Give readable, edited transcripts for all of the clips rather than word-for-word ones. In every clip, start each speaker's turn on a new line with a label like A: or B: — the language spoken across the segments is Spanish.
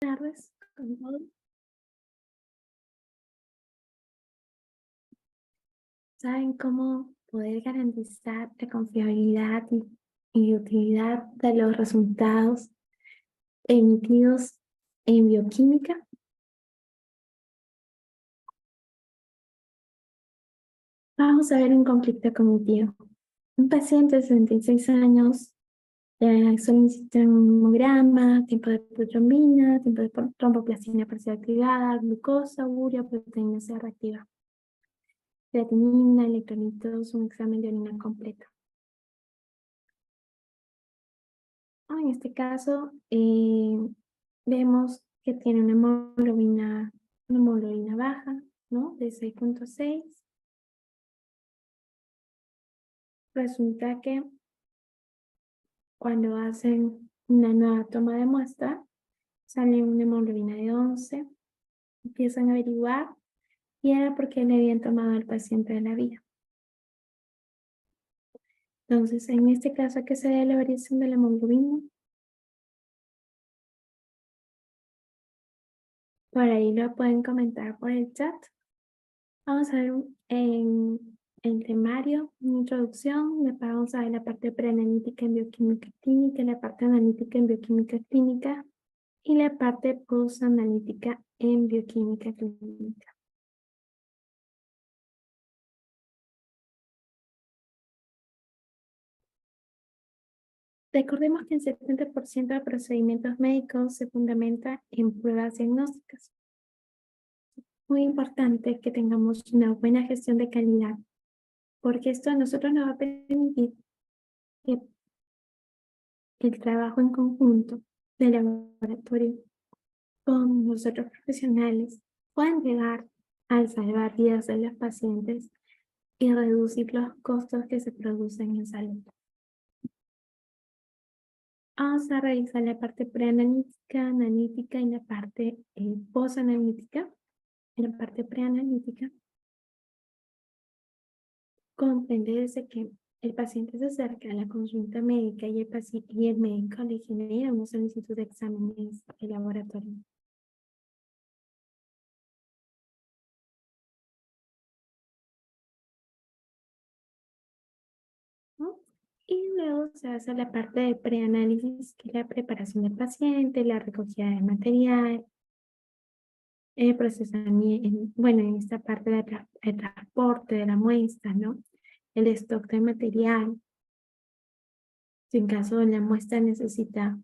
A: Tardes, con todo. ¿Saben cómo poder garantizar la confiabilidad y utilidad de los resultados emitidos en bioquímica? Vamos a ver un conflicto cognitivo. Un paciente de 66 años solicita un hemograma, tiempo de protrombina, tiempo de tromboplastina parcial activada, glucosa, urea, proteína C reactiva, creatinina, electrolitos, un examen de orina completo. En este caso, vemos que tiene una hemoglobina baja, ¿no? De 6.6. Resulta que cuando hacen una nueva toma de muestra, sale una hemoglobina de 11. Empiezan a averiguar y era porque le habían tomado al paciente de la vía. Entonces, en este caso, ¿a qué se debe la variación de la hemoglobina? Por ahí lo pueden comentar por el chat. Vamos a ver en el temario, una introducción, después vamos a ver la parte preanalítica en bioquímica clínica, la parte analítica en bioquímica clínica y la parte postanalítica en bioquímica clínica. Recordemos que el 70% de procedimientos médicos se fundamenta en pruebas diagnósticas. Muy importante que tengamos una buena gestión de calidad, porque esto a nosotros nos va a permitir que el trabajo en conjunto del laboratorio con los otros profesionales puedan llegar al salvar vidas de los pacientes y reducir los costos que se producen en salud. Vamos a revisar la parte preanalítica, analítica y la parte postanalítica. En la parte preanalítica, comprende desde que el paciente se acerca a la consulta médica y el médico le genera una solicitud de exámenes de laboratorio. ¿No? Y luego se hace la parte de preanálisis, que es la preparación del paciente, la recogida del material, el procesamiento, bueno, en esta parte del el transporte de la muestra, ¿no? El stock de material, si en caso de la muestra necesita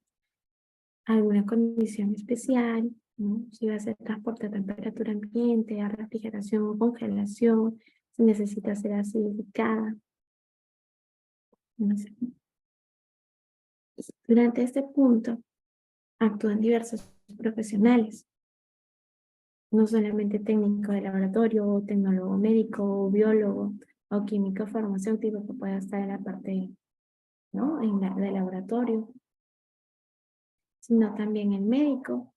A: alguna condición especial, ¿no? Si va a ser transporte a temperatura ambiente, a refrigeración o congelación, si necesita ser acidificada, no sé. Durante este punto, actúan diversos profesionales, no solamente técnico de laboratorio, o tecnólogo médico, o biólogo, o químico farmacéutico que pueda estar en la parte, ¿no? De laboratorio, sino también el médico,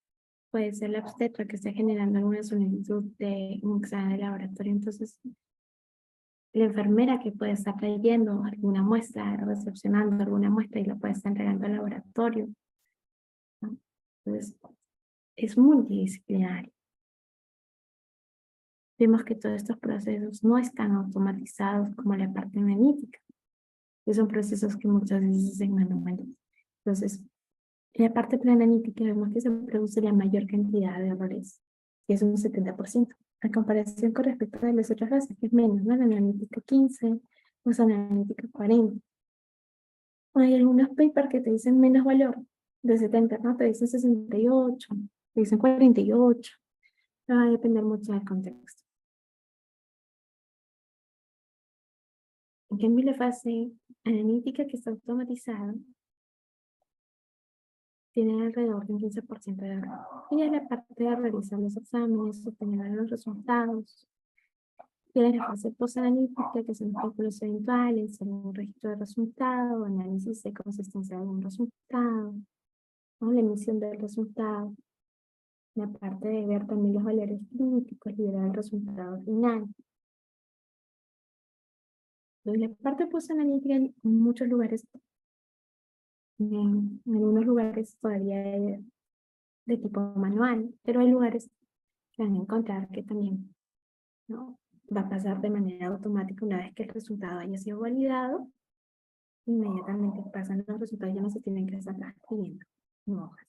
A: puede ser la obstetra que esté generando alguna solicitud de un examen de laboratorio. Entonces, la enfermera que puede estar trayendo alguna muestra, recepcionando alguna muestra y la puede estar entregando al laboratorio, ¿no? Entonces, es multidisciplinario. Vemos que todos estos procesos no están automatizados como la parte analítica, que son procesos que muchas veces se hacen manualmente. Entonces, en la parte preanalítica vemos que se produce la mayor cantidad de errores, que es un 70%, a comparación con respecto a las otras razas, que es menos, ¿no? La analítica 15, pues analítica 40. Hay algunos papers que te dicen menos valor, de 70, ¿no? Te dicen 68, te dicen 48. Va a depender mucho del contexto. En cambio, la fase analítica que está automatizada tiene alrededor de un 15% de error. Y es la parte de realizar los exámenes, obtener los resultados. Tiene la fase postanalítica, que son cálculos eventuales, un registro de resultado, análisis de consistencia de un resultado, ¿no? La emisión del resultado. La parte de ver también los valores críticos y ver el resultado final. Entonces, la parte postanalítica en muchos lugares, en algunos lugares todavía de tipo manual, pero hay lugares que van a encontrar que también, ¿no? Va a pasar de manera automática una vez que el resultado haya sido validado, inmediatamente pasan los resultados, ya no se tienen que estar transcribiendo en hojas.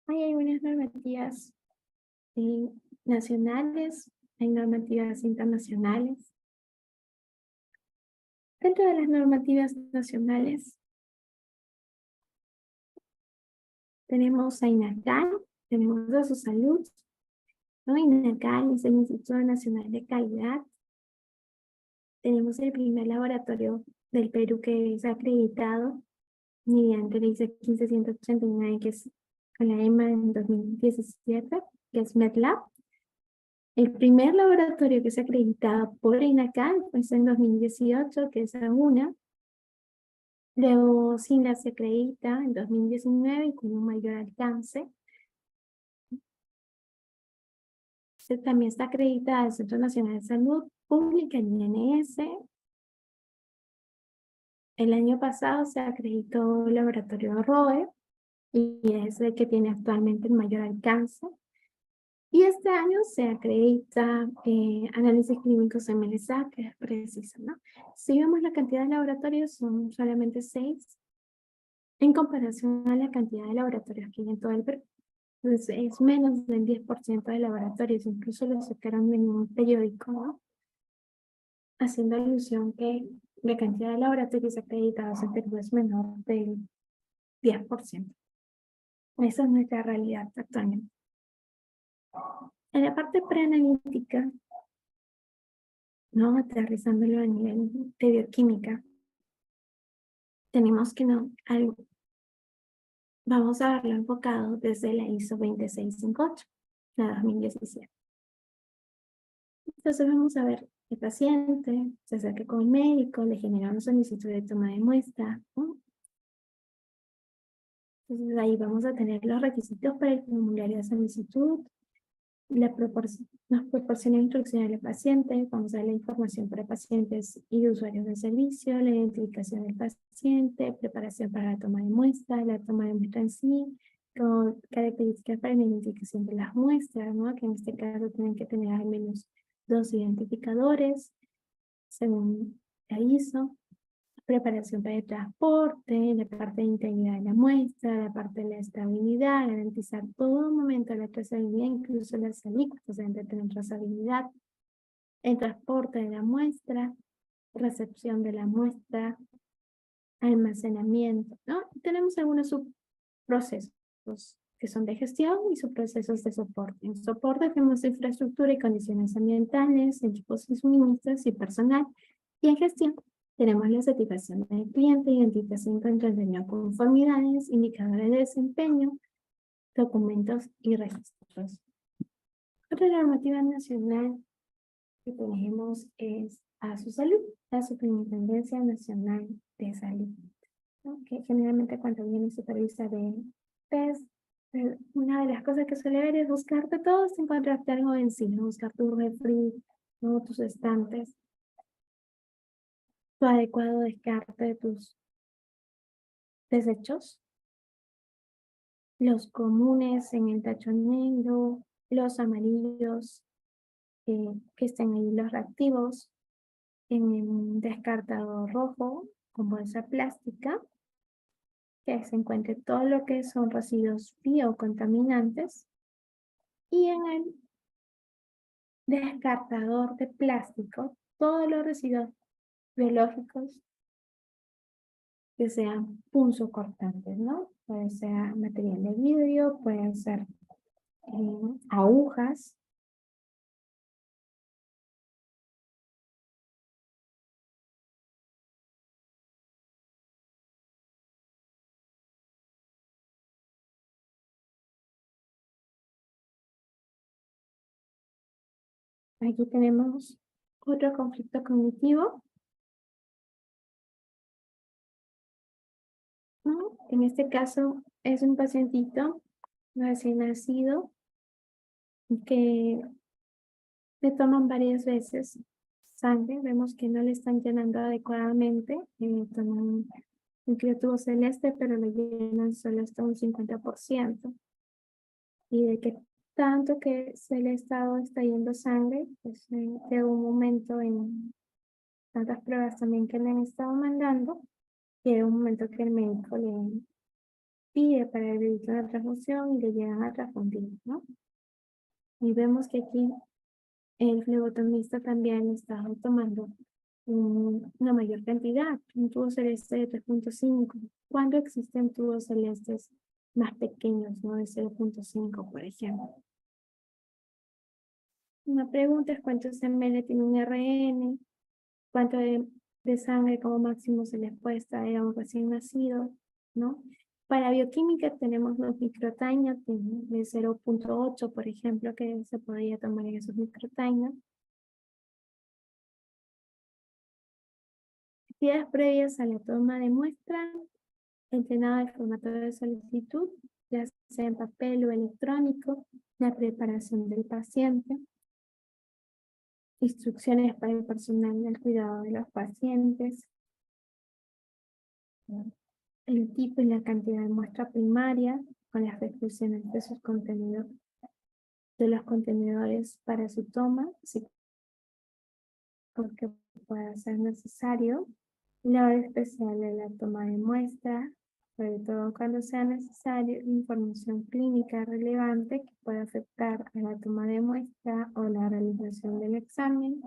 A: Hay algunas normativas eh, nacionales, hay normativas internacionales. Dentro de las normativas nacionales tenemos a INACAL, tenemos a su salud, ¿no? INACAL es el Instituto Nacional de Calidad. Tenemos el primer laboratorio del Perú que es acreditado mediante la ISO 15189, que es con la EMA en 2017, que es MedLab. El primer laboratorio que es acreditado por INACAL fue en 2018, que es AUNA. Luego SINLAB se acredita en 2019 y con un mayor alcance. También está acreditada el Centro Nacional de Salud Pública, el INS. El año pasado se acreditó el laboratorio ROE y es el que tiene actualmente el mayor alcance. Y este año se acredita análisis clínicos MLSA, que es preciso, ¿no? Si vemos la cantidad de laboratorios, son solamente 6 en comparación a la cantidad de laboratorios que hay en todo el Perú. Entonces, es menos del 10% de laboratorios, incluso lo sacaron en un periódico, ¿no? Haciendo alusión que la cantidad de laboratorios acreditados en Perú es menor del 10%. Esa es nuestra realidad actualmente. En la parte preanalítica, ¿no? Aterrizándolo a nivel de bioquímica, tenemos que vamos a verlo enfocado desde la ISO 26658, la 2017. Entonces vamos a ver el paciente, se acerca con el médico, le genera una solicitud de toma de muestra, ¿no? Entonces ahí vamos a tener los requisitos para el formulario de solicitud, nos proporciona instrucciones al paciente, vamos a ver la información para pacientes y usuarios del servicio, la identificación del paciente, preparación para la toma de muestra en sí, con características para la identificación de las muestras, ¿no? Que en este caso tienen que tener al menos 2 identificadores, según la ISO. Preparación para el transporte, la parte de integridad de la muestra, la parte de la estabilidad, garantizar todo momento la trazabilidad, incluso las alícuotas deben de tener trazabilidad, el transporte de la muestra, recepción de la muestra, almacenamiento, ¿no? Tenemos algunos subprocesos que son de gestión y subprocesos de soporte. En soporte tenemos infraestructura y condiciones ambientales, equipos y suministros y personal, y en gestión tenemos la satisfacción del cliente, identificación contra el conformidades, indicadores de desempeño, documentos y registros. Otra normativa nacional que tenemos es a su salud, la Superintendencia Nacional de Salud, ¿no? Que generalmente cuando viene supervisa de test, una de las cosas que suele ver es buscarte todo sin encontrarte algo en sí, ¿no? Buscar tu refri, ¿no? Tus estantes, tu adecuado descarte de tus desechos, los comunes en el tacho negro, los amarillos, que estén ahí los reactivos, en el descartador rojo con bolsa plástica, que se encuentre todo lo que son residuos biocontaminantes, y en el descartador de plástico, todos los residuos biológicos que sean punzocortantes, ¿no? Puede ser material de vidrio, pueden ser agujas. Aquí tenemos otro conflicto cognitivo, ¿no? En este caso es un pacientito recién nacido que Le toman varias veces sangre, vemos que no le están llenando adecuadamente, toman un criotubo celeste, pero lo llenan solo hasta un 50%. Y de que tanto que se le ha estado extrayendo sangre, pues llega un momento en tantas pruebas también que le han estado mandando, llega un momento que el médico le pide para realizar una transfusión y le llegan a transfundir, ¿no? Y vemos que aquí el flebotomista también está tomando una mayor cantidad, un tubo celeste de 3.5. ¿Cuándo existen tubos celestes más pequeños, no de 0.5, por ejemplo? Una pregunta es cuántos ml tiene un RN, cuánto de sangre como máximo se les puede extraer a un recién nacido, ¿no? Para bioquímica tenemos los microtimer de 0.8, por ejemplo, que se podría tomar en esos microtimers. Actividades previas a la toma de muestra, entrenado de formato de solicitud, ya sea en papel o electrónico, la preparación del paciente, instrucciones para el personal del cuidado de los pacientes, el tipo y la cantidad de muestra primaria, con las restricciones de sus contenidos, de los contenedores para su toma, si porque pueda ser necesario, la hora especial de la toma de muestra, sobre todo cuando sea necesario, información clínica relevante que pueda afectar a la toma de muestra o la realización del examen,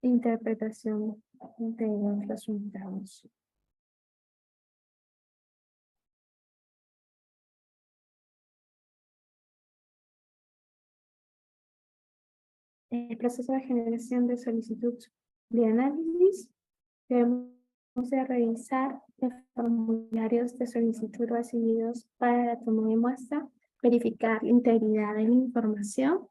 A: interpretación de los resultados. El proceso de generación de solicitud de análisis, debemos de revisar los formularios de solicitud recibidos para la toma de muestra, verificar la integridad de la información.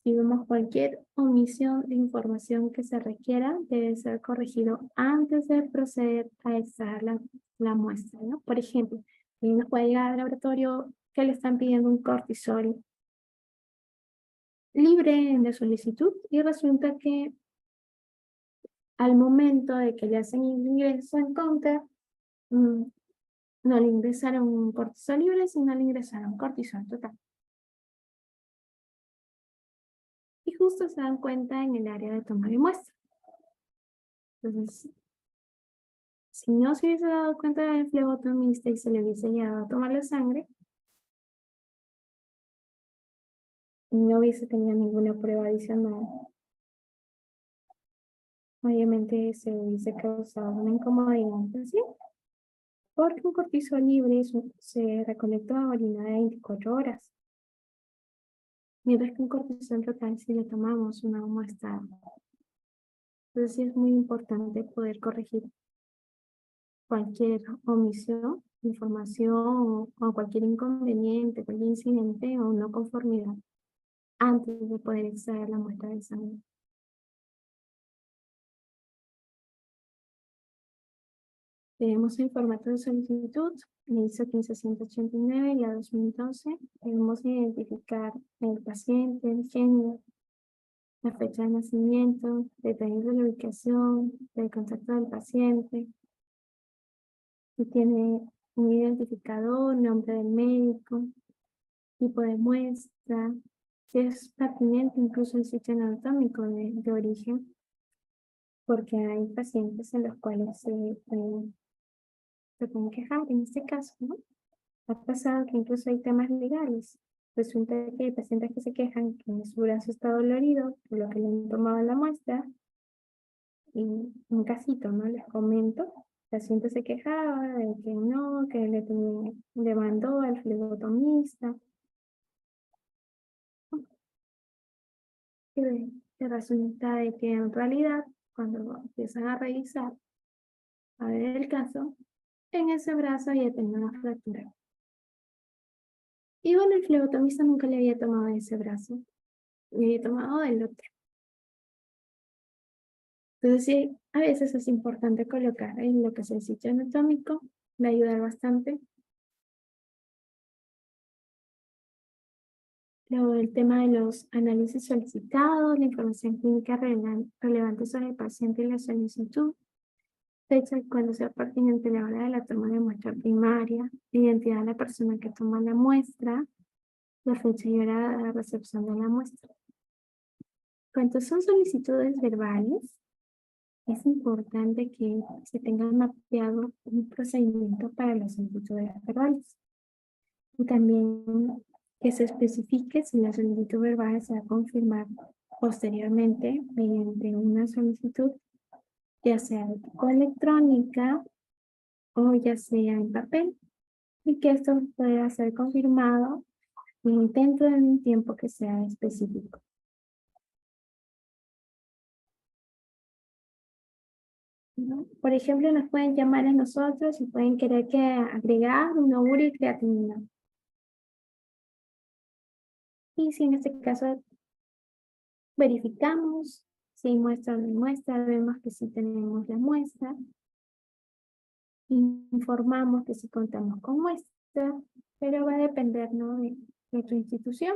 A: Si vemos cualquier omisión de información que se requiera, debe ser corregido antes de proceder a extraer la muestra, ¿no? Por ejemplo, nos puede llegar al laboratorio que le están pidiendo un cortisol libre de solicitud y resulta que al momento de que le hacen el ingreso en counter, no le ingresaron un cortisol libre, sino le ingresaron cortisol total. Y justo se dan cuenta en el área de toma de muestra. Entonces, si no se hubiese dado cuenta del flebotomista y se le hubiese llegado a tomar la sangre, no hubiese tenido ninguna prueba adicional. Obviamente se hubiese causado una incomodidad al paciente, porque un cortisol libre se recolecta en orina de 24 horas. Mientras que un cortisol total si le tomamos una muestra. Entonces sí es muy importante poder corregir cualquier omisión, información o cualquier inconveniente, cualquier incidente o no conformidad antes de poder extraer la muestra de sangre. Tenemos el formato de solicitud, la ISO 15189 y la 2012. Debemos identificar el paciente, el género, la fecha de nacimiento, detalles de la ubicación, del contacto del paciente, si tiene un identificador, nombre del médico, tipo de muestra, si es pertinente incluso el sitio anatómico de origen, porque hay pacientes en los cuales se pueden quejar, en este caso, ¿no? Ha pasado que incluso hay temas legales. Resulta que hay pacientes que se quejan que su brazo está dolorido por lo que le han tomado la muestra. Y un casito, ¿no? Les comento. El paciente se quejaba de que no, que le mandó al flebotomista. Y resulta de que en realidad, cuando empiezan a revisar, a ver el caso, en ese brazo ya tenía una fractura. Y bueno, el flebotomista nunca le había tomado ese brazo, le había tomado del otro. Entonces sí, a veces es importante colocar en lo que es el sitio anatómico, va a ayudar bastante. Luego el tema de los análisis solicitados, la información clínica relevante sobre el paciente y la solicitud, fecha y cuándo sea pertinente la hora de la toma de muestra primaria, identidad de la persona que toma la muestra, la fecha y hora de la recepción de la muestra. Cuando son solicitudes verbales, es importante que se tenga mapeado un procedimiento para las solicitudes verbales. Y también que se especifique si la solicitud verbal se va a confirmar posteriormente mediante una solicitud, ya sea de tipo electrónica o ya sea en papel, y que esto pueda ser confirmado dentro de un tiempo que sea específico. ¿No? Por ejemplo, nos pueden llamar a nosotros y pueden querer que agregar una urea y creatinina. Y si en este caso verificamos si hay muestra o no hay muestra, vemos que sí tenemos la muestra, informamos que sí contamos con muestra, pero va a depender, ¿no?, de tu institución.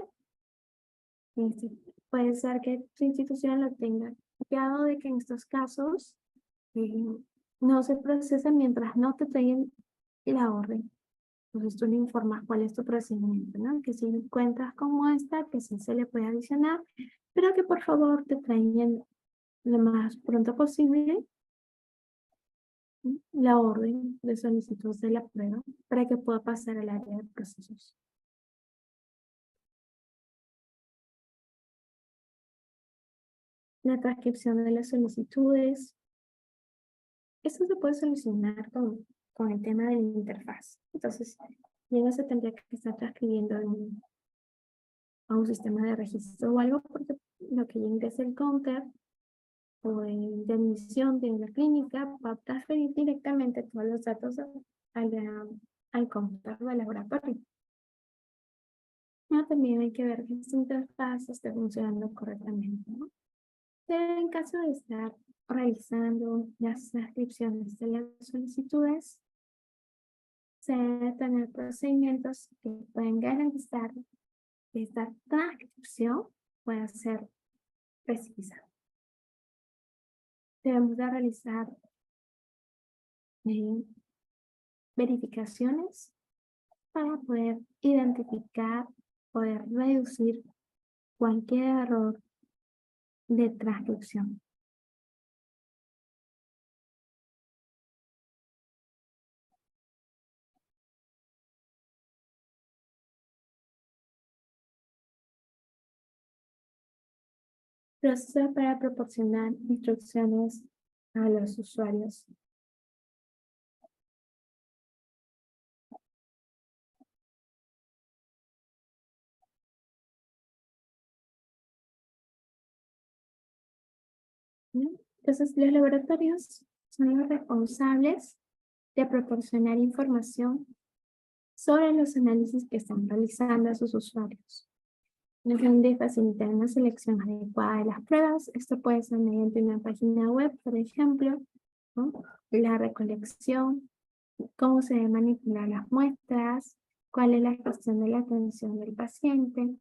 A: Puede ser que tu institución lo tenga copiado, de que en estos casos eh, no se procesa mientras no te traigan la orden. Entonces tú le informas cuál es tu procedimiento, ¿no? Que si encuentras con muestra, que sí se le puede adicionar, pero que por favor te traigan lo más pronto posible la orden de solicitud de la prueba para que pueda pasar al área de procesos. La transcripción de las solicitudes. Esto se puede solucionar con el tema de la interfaz. Entonces, ya no se tendría que estar transcribiendo a un sistema de registro o algo, porque lo que ya ingresa el counter o de admisión de la clínica va a transferir directamente todos los datos al counter del laboratorio. No, también hay que ver que esta interfaz esté funcionando correctamente, ¿no? Pero en caso de estar realizando las transcripciones de las solicitudes, se debe tener procedimientos que pueden garantizar que esta transcripción pueda ser precisa. Debemos de realizar verificaciones para poder identificar, poder reducir cualquier error de transcripción. Proceso para proporcionar instrucciones a los usuarios. ¿No? Entonces, los laboratorios son los responsables de proporcionar información sobre los análisis que están realizando a sus usuarios. Nos fin de facilitar una selección adecuada de las pruebas. Esto puede ser mediante una página web, por ejemplo, ¿no? La recolección, cómo se deben manipular las muestras, cuál es la gestión de la atención del paciente.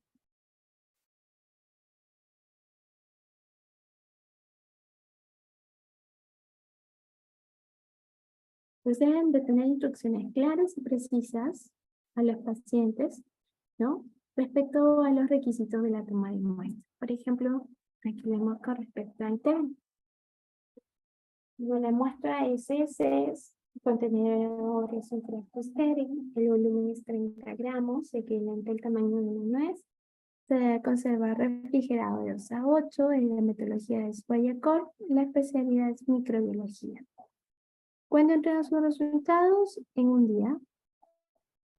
A: Pues deben de tener instrucciones claras y precisas a los pacientes, ¿no?, respecto a los requisitos de la toma de muestra. Por ejemplo, aquí vemos con respecto al tema. La muestra es contenedor es un frasco estéril, el volumen es 30 gramos, equivalente al tamaño de una nuez. Se debe conservar refrigerado de 2 a 8, en la metodología es Guayacorp, la especialidad es microbiología. ¿Cuándo entregan sus resultados? En un día.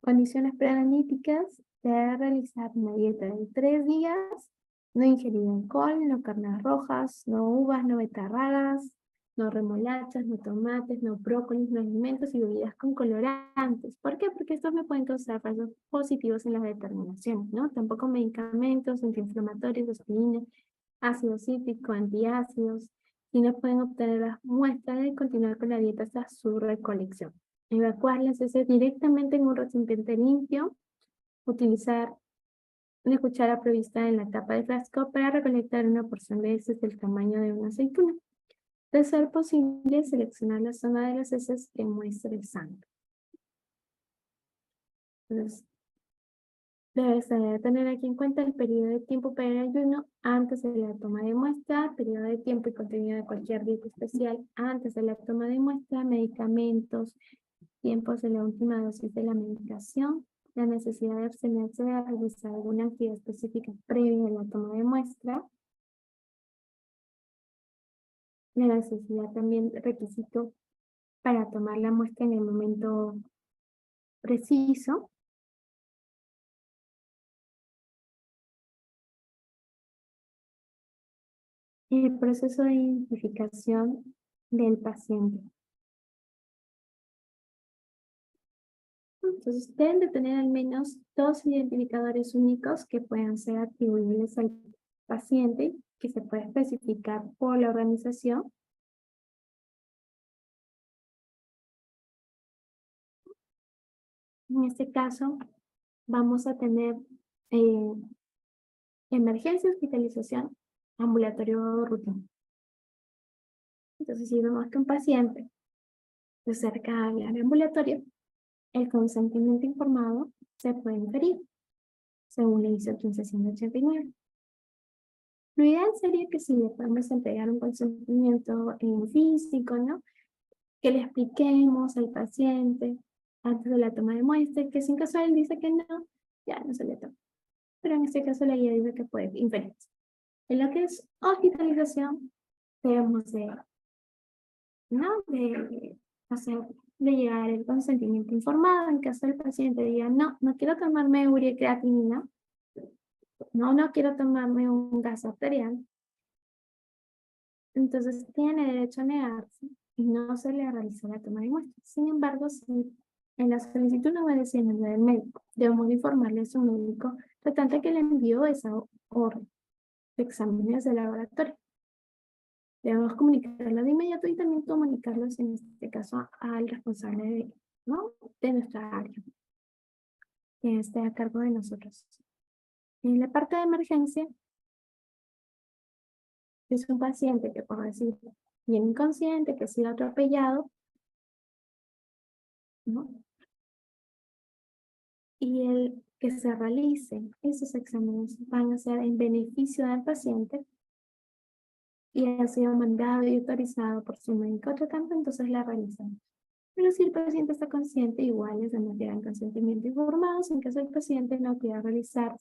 A: Condiciones preanalíticas: se debe realizar una dieta de 3 días, no ingerir alcohol, no carnes rojas, no uvas, no betarragas, no remolachas, no tomates, no brócolis, no alimentos y bebidas con colorantes. ¿Por qué? Porque estos me pueden causar falsos positivos en las determinaciones, ¿no? Tampoco medicamentos, antiinflamatorios, aspirina, ácido cítrico, antiácidos, y no pueden obtener las muestras y continuar con la dieta hasta su recolección. Evacuar las heces directamente en un recipiente limpio, utilizar una cuchara prevista en la tapa del frasco para recolectar una porción de heces del tamaño de una aceituna. De ser posible, seleccionar la zona de las heces que muestre sangre. Entonces, debes tener aquí en cuenta el periodo de tiempo para el ayuno antes de la toma de muestra, periodo de tiempo y contenido de cualquier dieta especial antes de la toma de muestra, medicamentos, tiempos de la última dosis de la medicación, la necesidad de abstenerse de realizar alguna actividad específica previa a la toma de muestra, la necesidad también, requisito para tomar la muestra en el momento preciso, el proceso de identificación del paciente. Entonces, deben de tener al menos 2 identificadores únicos que puedan ser atribuibles al paciente, que se puede especificar por la organización. En este caso, vamos a tener eh, emergencia, hospitalización, ambulatorio o rutina. Entonces, si vemos que un paciente se acerca al área ambulatoria, el consentimiento informado se puede inferir, según la ISO 15189. Lo ideal sería que si le podemos entregar un consentimiento físico, ¿no? Que le expliquemos al paciente antes de la toma de muestra, que si en caso él dice que no, ya no se le toma. Pero en este caso la guía dice que puede inferirse. En lo que es hospitalización, debemos de, ¿no? De llegar el consentimiento informado en caso el paciente diga, no, no quiero tomarme urea y creatinina, no quiero tomarme un gas arterial. Entonces tiene derecho a negarse y no se le realiza la toma de muestra. Sin embargo, si en la solicitud no obedece el nombre del médico, debemos informarle a su médico tratante que le envió esa orden de exámenes de laboratorio. Debemos comunicarlo de inmediato y también comunicarlos, en este caso, al responsable ¿no? de nuestra área, que esté a cargo de nosotros. En la parte de emergencia, es un paciente que, por decir, viene inconsciente, que ha sido atropellado, ¿no? Y el que se realicen esos exámenes van a ser en beneficio del paciente y ha sido mandado y autorizado por su médico tratante, entonces la realizan. Pero si el paciente está consciente, igual les damos ya el consentimiento informado. En caso el paciente no quiera realizar,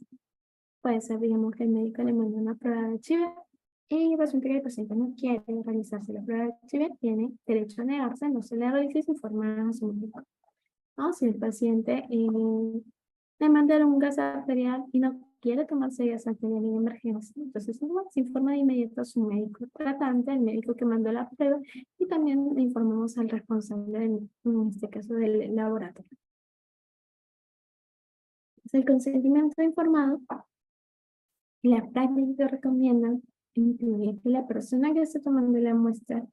A: puede ser, digamos, que el médico le manda una prueba de HIV y resulta que el paciente no quiere realizarse la prueba de HIV, tiene derecho a negarse, no se le realiza y se informa a su médico. ¿No? Si el paciente le mandaron un gas arterial y no quiere tomarse gas arterial en emergencia, entonces igual se informa de inmediato a su médico tratante, el médico que mandó la prueba, y también le informamos al responsable, en este caso del laboratorio. Entonces, el consentimiento informado, las prácticas recomiendan incluir que la persona que está tomando la muestra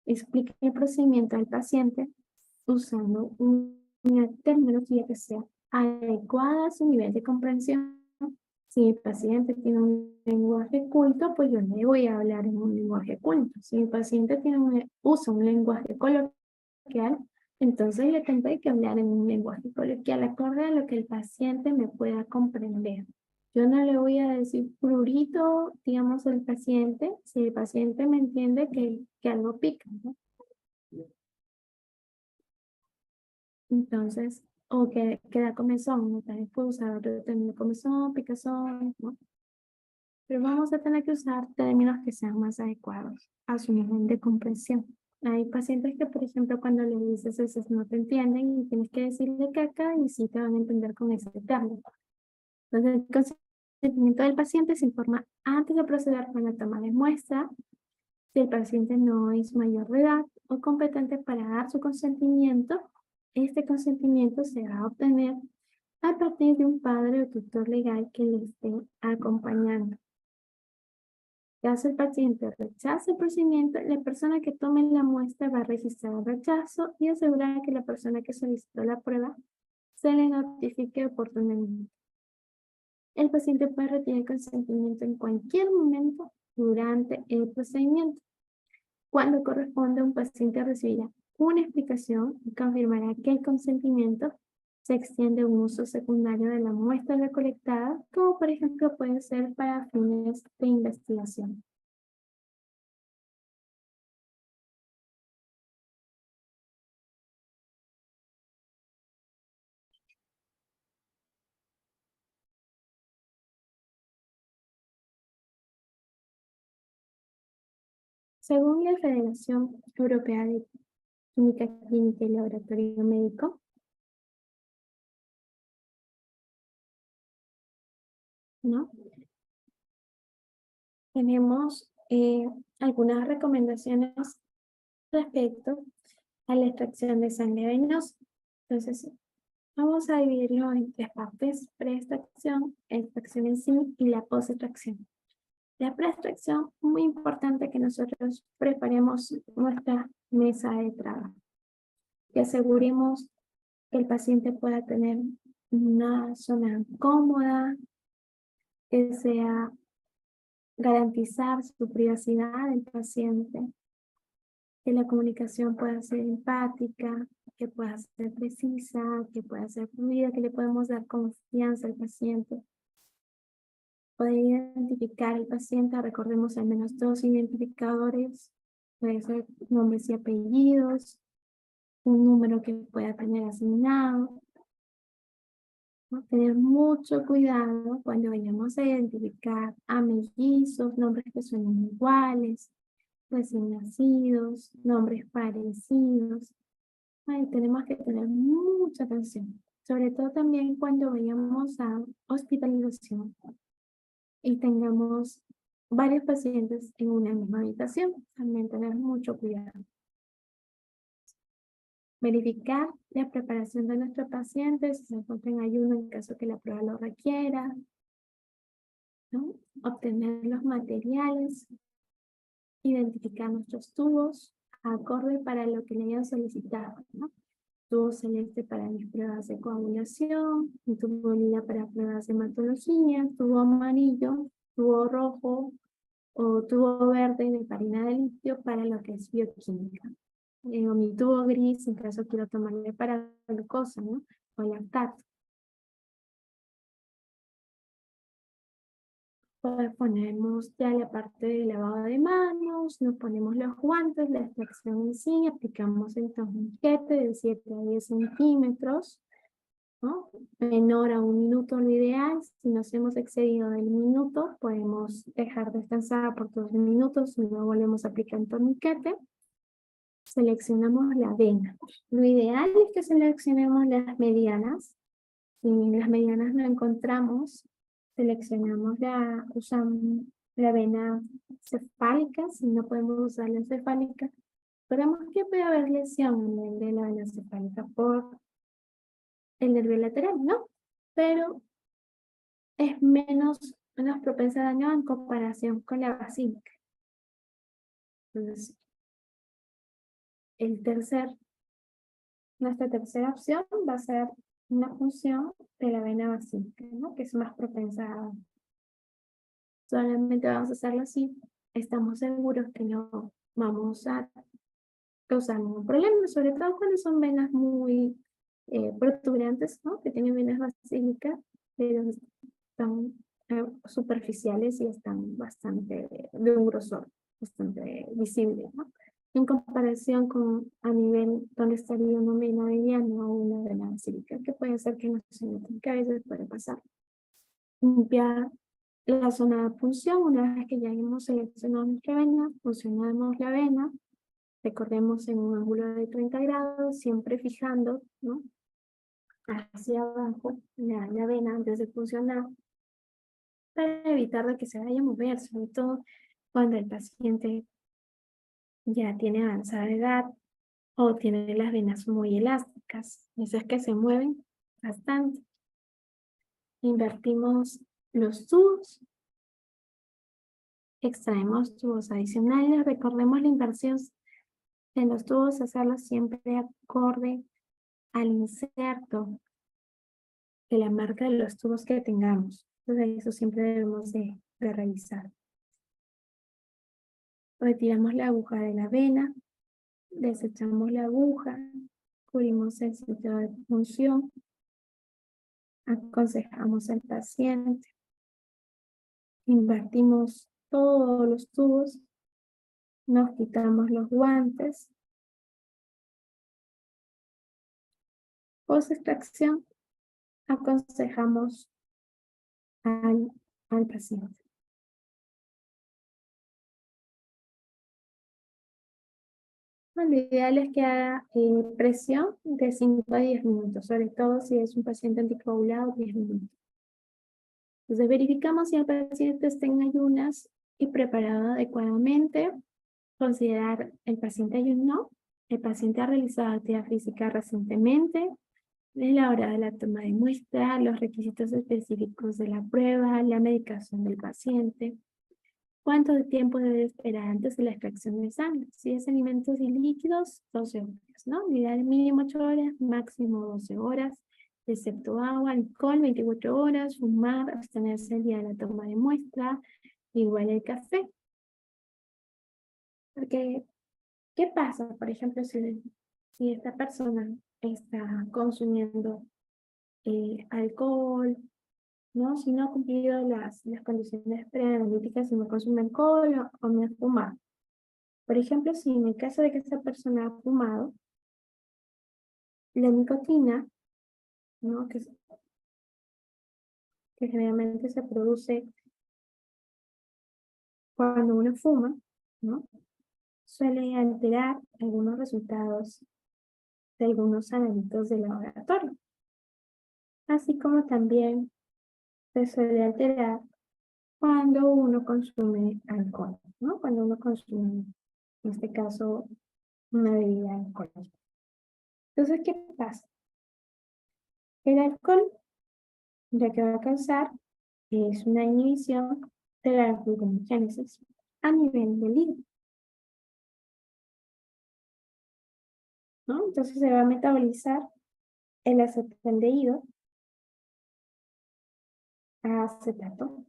A: explique el procedimiento al paciente usando una terminología que sea adecuada a su nivel de comprensión. Si el paciente tiene un lenguaje culto, pues yo le voy a hablar en un lenguaje culto. Si el paciente usa un lenguaje coloquial, entonces le tengo que hablar en un lenguaje coloquial acorde a lo que el paciente me pueda comprender. Yo no le voy a decir prurito, digamos, al paciente, si el paciente me entiende que algo pica, ¿no? Entonces, o que da comezón, ¿no? También puedo usar otro término, comezón, picazón, ¿no? Pero vamos a tener que usar términos que sean más adecuados a su nivel de comprensión. Hay pacientes que, por ejemplo, cuando les dices eso no te entienden y tienes que decirle caca y sí te van a entender con ese término. Entonces, el consentimiento del paciente se informa antes de proceder con la toma de muestra, si el paciente no es mayor de edad o competente para dar su consentimiento. Este consentimiento se va a obtener a partir de un padre o tutor legal que le esté acompañando. Caso el paciente rechace el procedimiento, la persona que tome la muestra va a registrar el rechazo y asegurar que la persona que solicitó la prueba se le notifique oportunamente. el paciente puede retirar el consentimiento en cualquier momento durante el procedimiento. Cuando corresponde, un paciente recibirá una explicación y confirmará que el consentimiento se extiende a un uso secundario de la muestra recolectada, como por ejemplo puede ser para fines de investigación. Según la Federación Europea de Química Clínica y Laboratorio Médico, ¿no? Tenemos algunas recomendaciones respecto a la extracción de sangre venosa. Entonces, vamos a dividirlo en tres partes: preextracción, extracción en sí y la posextracción. La preextracción, muy importante que nosotros preparemos nuestra mesa de trabajo, que aseguremos que el paciente pueda tener una zona cómoda, que sea garantizar su privacidad del paciente, que la comunicación pueda ser empática, que pueda ser precisa, que pueda ser fluida, que le podemos dar confianza al paciente. Poder identificar al paciente, recordemos al menos 2 identificadores, puede ser nombres y apellidos, un número que pueda tener asignado, ¿no? Tener mucho cuidado cuando vayamos a identificar a mellizos, nombres que suenen iguales, recién nacidos, nombres parecidos. Ahí tenemos que tener mucha atención, sobre todo también cuando vayamos a hospitalización y tengamos varios pacientes en una misma habitación. También tener mucho cuidado. Verificar la preparación de nuestros pacientes, si se encuentra en ayuno en caso que la prueba lo requiera, ¿no? Obtener los materiales, identificar nuestros tubos acorde para lo que le hayan solicitado, ¿no? Tubo celeste para mis pruebas de coagulación, mi tubo lila para pruebas de hematología, tubo amarillo, tubo rojo o tubo verde de farina de litio para lo que es bioquímica. O mi tubo gris en caso quiero tomarle para glucosa, ¿no? O lactato. Pues ponemos ya la parte de lavado de manos, nos ponemos los guantes, la extracción en sí, aplicamos el torniquete de 7 a 10 centímetros, ¿no? Menor a 1 minuto lo ideal. Si nos hemos excedido del minuto, podemos dejar descansar por 2 minutos y luego volvemos a aplicar el torniquete. Seleccionamos la vena. Lo ideal es que seleccionemos las medianas. Si en las medianas no encontramos, usamos la vena cefálica. Si no podemos usar la cefálica, esperamos que puede haber lesión en el de la vena cefálica por el nervio lateral, ¿no? Pero es menos propensa a daño en comparación con la basílica. Entonces, nuestra tercera opción va a ser una función de la vena basílica, ¿no? Que es más propensa a daño. Solamente vamos a hacerlo así, estamos seguros que no vamos a causar ningún problema, sobre todo cuando son venas muy protuberantes, ¿no? Que tienen venas basílicas, pero están superficiales y están bastante de un grosor bastante visible, ¿no? En comparación con a nivel donde estaría una vena mediana o una vena basílica, que puede ser que no se noten, que a veces puede pasar. Limpiar la zona de punción, una vez que ya hemos seleccionado nuestra vena, funcionamos la vena, recorremos en un ángulo de 30 grados, siempre fijando, ¿no?, hacia abajo la vena antes de funcionar, para evitar de que se vaya a mover, sobre todo cuando el paciente ya tiene avanzada edad o tiene las venas muy elásticas, esas que se mueven bastante. Invertimos los tubos, extraemos tubos adicionales, recordemos la inversión de los tubos, hacerlo siempre acorde al inserto de la marca de los tubos que tengamos. Entonces eso siempre debemos de revisar. Retiramos la aguja de la vena, desechamos la aguja, cubrimos el sitio de punción, aconsejamos al paciente, invertimos todos los tubos, nos quitamos los guantes. Post extracción, aconsejamos al paciente. Lo ideal es que haga presión de 5 a 10 minutos, sobre todo si es un paciente anticoagulado, 10 minutos. Entonces verificamos si el paciente está en ayunas y preparado adecuadamente. Considerar el paciente ayunó, el paciente ha realizado actividad física recientemente, es la hora de la toma de muestra, los requisitos específicos de la prueba, la medicación del paciente, cuánto de tiempo debe esperar antes de la extracción de sangre. Si es alimentos y líquidos, 12 horas, ¿no? Ideal mínimo 8 horas, máximo 12 horas, excepto agua, alcohol, 24 horas, fumar, abstenerse el día de la toma de muestra, igual el café. Porque, ¿qué pasa? Por ejemplo, si esta persona está consumiendo alcohol, ¿no? Si no ha cumplido las condiciones preanalíticas, si no consume alcohol o no ha fumado. Por ejemplo, si en el caso de que esa persona ha fumado, la nicotina, ¿no? Que generalmente se produce cuando uno fuma, ¿no? Suele alterar algunos resultados de algunos análitos de laboratorio. Así como también se suele alterar cuando uno consume alcohol, ¿no? Cuando uno consume, en este caso, una bebida alcohólica. Entonces, ¿qué pasa? El alcohol, ya que va a causar, es una inhibición de la gluconeogénesis a nivel del hígado, ¿no? Entonces se va a metabolizar el acetaldehído a acetato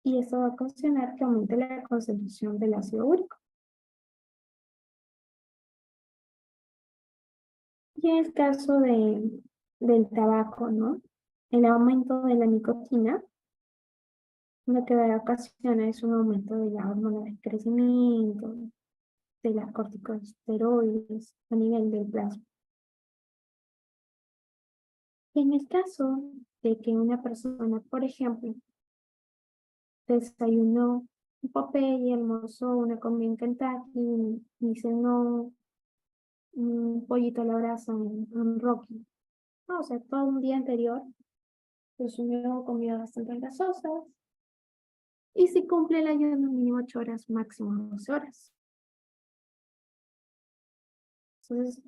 A: y eso va a ocasionar que aumente la concentración del ácido úrico. Y en el caso del tabaco, ¿no? El aumento de la nicotina lo que va a ocasionar es un aumento de la hormona de crecimiento, de las corticosteroides a nivel del plasma. Y en el caso de que una persona, por ejemplo, desayunó un Popeye, almorzó una comida en Kentucky y cenó un pollito a la brasa en Rocky. No, o sea, todo un día anterior consumió comidas bastante grasosas y si cumple el ayuno mínimo 8 horas, máximo 12 horas. Entonces,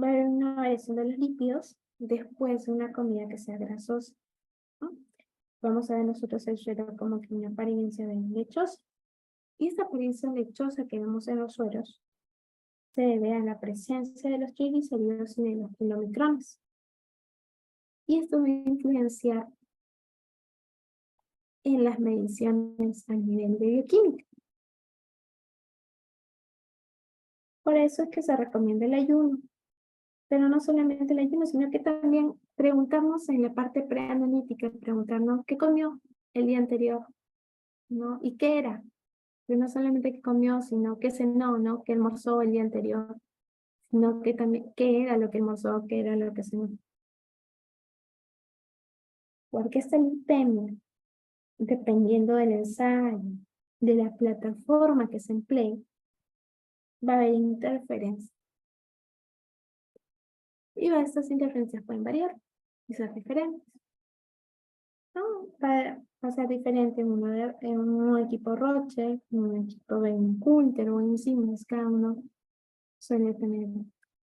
A: va a haber una variación de los lípidos después de una comida que sea grasosa, ¿no? Vamos a ver nosotros el suero como que una apariencia de lechosa. Y esta apariencia lechosa que vemos en los sueros se debe a la presencia de los triglicéridos y de los kilomicrones. Y esto va a influenciar en las mediciones a nivel de bioquímica. Por eso es que se recomienda el ayuno. Pero no solamente el ayuno, sino que también preguntarnos en la parte preanalítica, preguntarnos qué comió el día anterior, ¿no? ¿Y qué era? Pero no solamente qué comió, sino qué cenó, ¿no? ¿Qué almorzó el día anterior? Sino que también qué era lo que almorzó, qué era lo que cenó. Porque esta lipemia, dependiendo del ensayo, de la plataforma que se emplee, va a haber interferencias. Y estas interferencias pueden variar y ser diferentes. ¿No? Va a ser diferente en un equipo Roche, en un equipo Coulter o en Siemens, cada uno suele tener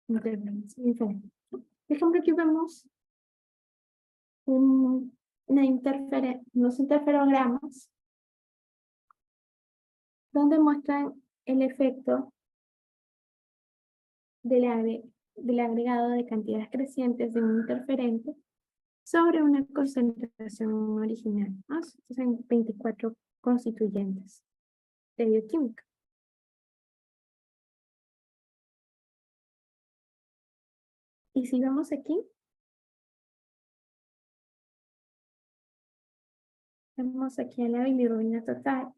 A: interferencias diferentes. Por ejemplo, aquí vemos unos interferogramas donde muestran el efecto del agregado de cantidades crecientes de un interferente sobre una concentración original, ¿no? Estos son 24 constituyentes de bioquímica. Y si vamos aquí, vemos aquí a la bilirrubina total,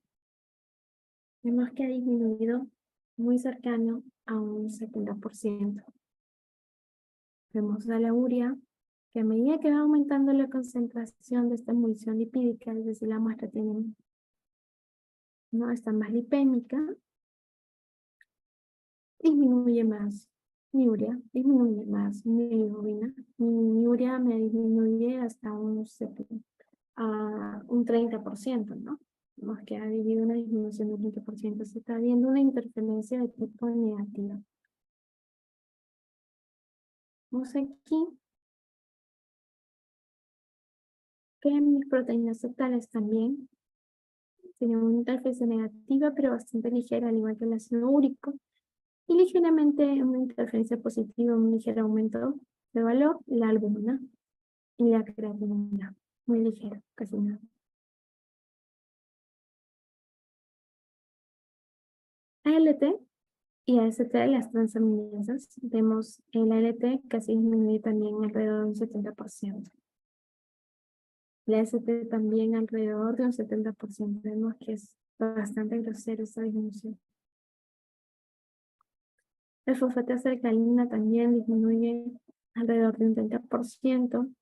A: vemos que ha disminuido muy cercano a un 70%. Vemos a la urea, que a medida que va aumentando la concentración de esta emulsión lipídica, es decir, la muestra tiene, ¿no? Está más lipémica, disminuye más mi urea, disminuye más mi bilirrubina, mi urea me disminuye hasta un 30%, ¿no? Vemos que ha habido una disminución del 30%, se está viendo una interferencia de tipo negativa. Vemos aquí que mis proteínas totales también tienen una interferencia negativa, pero bastante ligera, al igual que el ácido úrico, y ligeramente una interferencia positiva, un ligero aumento de valor, la albúmina y la creatinina, muy ligero, casi nada. ALT y AST, las transaminasas, vemos el ALT casi disminuye también alrededor de un 70%. La AST también alrededor de un 70%, vemos que es bastante grosera esta disminución. La fosfatasa-alcalina también disminuye alrededor de un 30%.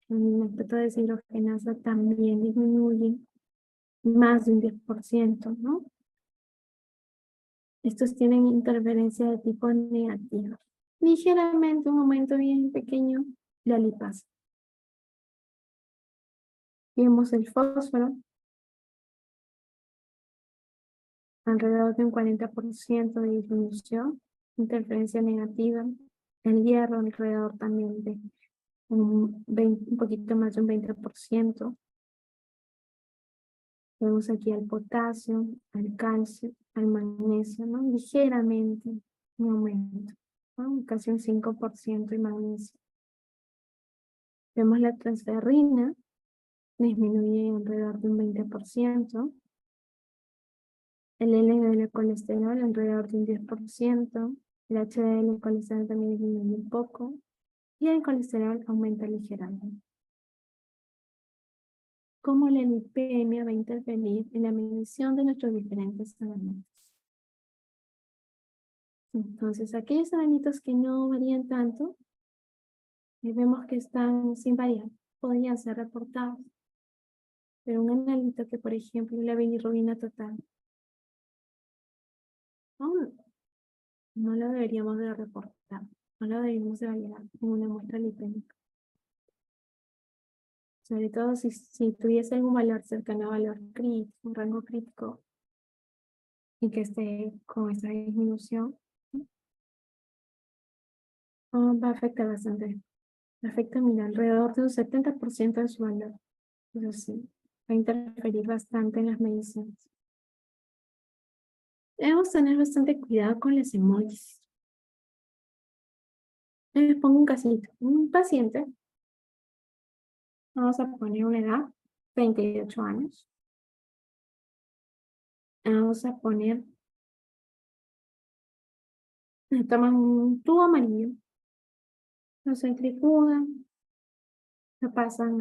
A: El nitrato de deshidrogenasa también disminuye más de un 10%, ¿no? Estos tienen interferencia de tipo negativo. Ligeramente, un aumento bien pequeño, la lipasa. Vemos el fósforo, alrededor de un 40% de disminución, interferencia negativa. El hierro alrededor también de un poquito más de un 20%. Vemos aquí al potasio, al calcio, al magnesio, ¿no? Ligeramente un aumento, ¿no? Casi un 5% de magnesio. Vemos la transferrina, disminuye alrededor de un 20%. El LDL colesterol alrededor de un 10%. El HDL colesterol también disminuye un poco. Y el colesterol aumenta ligeramente. ¿Cómo la lipemia va a intervenir en la medición de nuestros diferentes tratamientos? Entonces, aquellos elementos que no varían tanto, vemos que están sin variar, podrían ser reportados. Pero un analito que, por ejemplo, la bilirrubina total, no lo deberíamos de reportar, no lo deberíamos de validar en una muestra lipémica. Sobre todo si tuviese algún valor cercano a valor crítico, un rango crítico, y que esté con esa disminución, va a afectar bastante. Afecta, mira, alrededor de un 70% de su valor. Eso sí, va a interferir bastante en las mediciones. Debemos tener bastante cuidado con las emojis. Les pongo un casito. Un paciente, vamos a poner una edad, 28 años. Vamos a poner, toman un tubo amarillo, lo centrifugan, lo pasan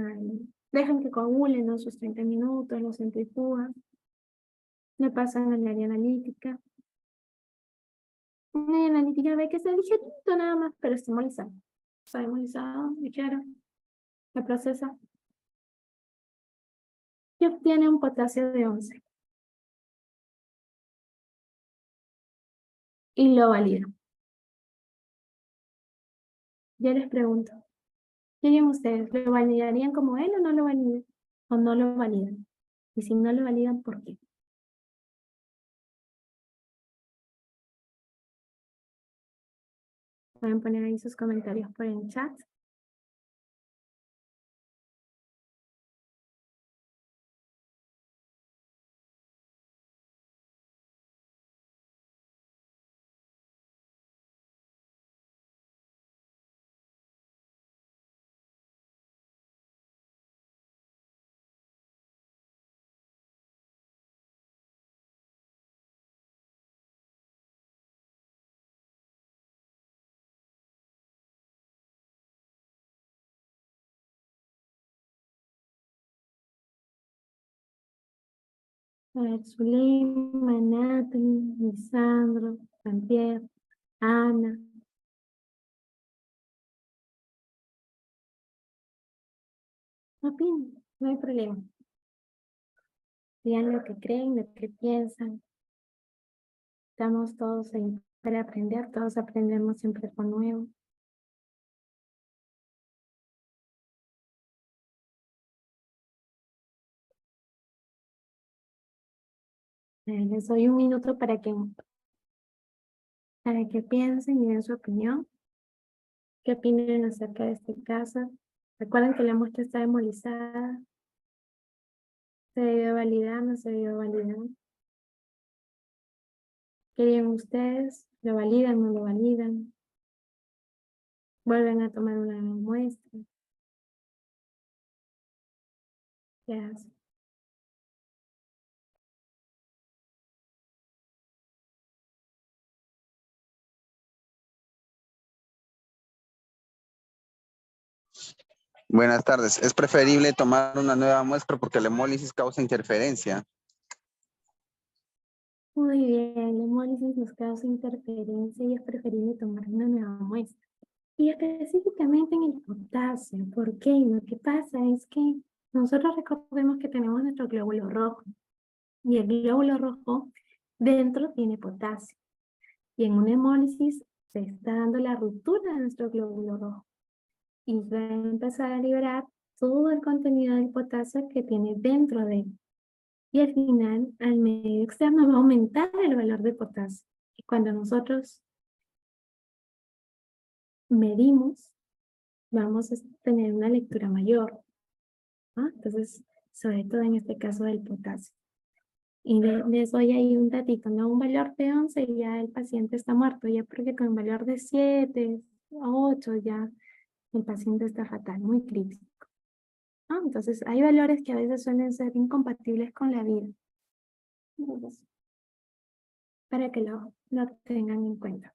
A: dejan que coagulen sus 30 minutos, lo centrifugan, le pasan al área analítica. Un área analítica ve que está ligerito nada más, pero está molizado. Está molizado, ligero. La procesa y obtiene un potasio de 11. Y lo valida. Yo les pregunto, ¿qué harían ustedes? ¿Lo validarían como él o no lo validan? ¿O no lo validan? Y si no lo validan, ¿por qué? Pueden poner ahí sus comentarios por el chat. A ver, Zulema, Natalie, Lisandro, Jean-Pierre, Ana. No opinen, no hay problema. Digan lo que creen, lo que piensan. Estamos todos ahí para aprender, todos aprendemos siempre algo nuevo. Les doy un minuto para que piensen y den su opinión. ¿Qué opinan acerca de este caso? Recuerden que la muestra está demolizada. ¿Se debió validar? ¿No se debió validar? ¿Qué dirían ustedes? ¿Lo validan? ¿No lo validan? ¿Vuelven a tomar una muestra? ¿Qué hacen?
B: Buenas tardes. Es preferible tomar una nueva muestra porque la hemólisis causa interferencia.
A: Muy bien, la hemólisis nos causa interferencia y es preferible tomar una nueva muestra. Y específicamente en el potasio, ¿por qué? Lo que pasa es que nosotros recordemos que tenemos nuestro glóbulo rojo y el glóbulo rojo dentro tiene potasio. Y en una hemólisis se está dando la ruptura de nuestro glóbulo rojo y va a empezar a liberar todo el contenido del potasio que tiene dentro de él. Y al final, al medio externo va a aumentar el valor de potasio. Y cuando nosotros medimos, vamos a tener una lectura mayor, ¿no? Entonces, sobre todo en este caso del potasio. Y les doy ahí un datito, ¿no? Un valor de 11 y ya el paciente está muerto, ya porque con un valor de 7, 8 ya el paciente está fatal, muy crítico, ¿no? Entonces, hay valores que a veces suelen ser incompatibles con la vida. Entonces, para que lo tengan en cuenta.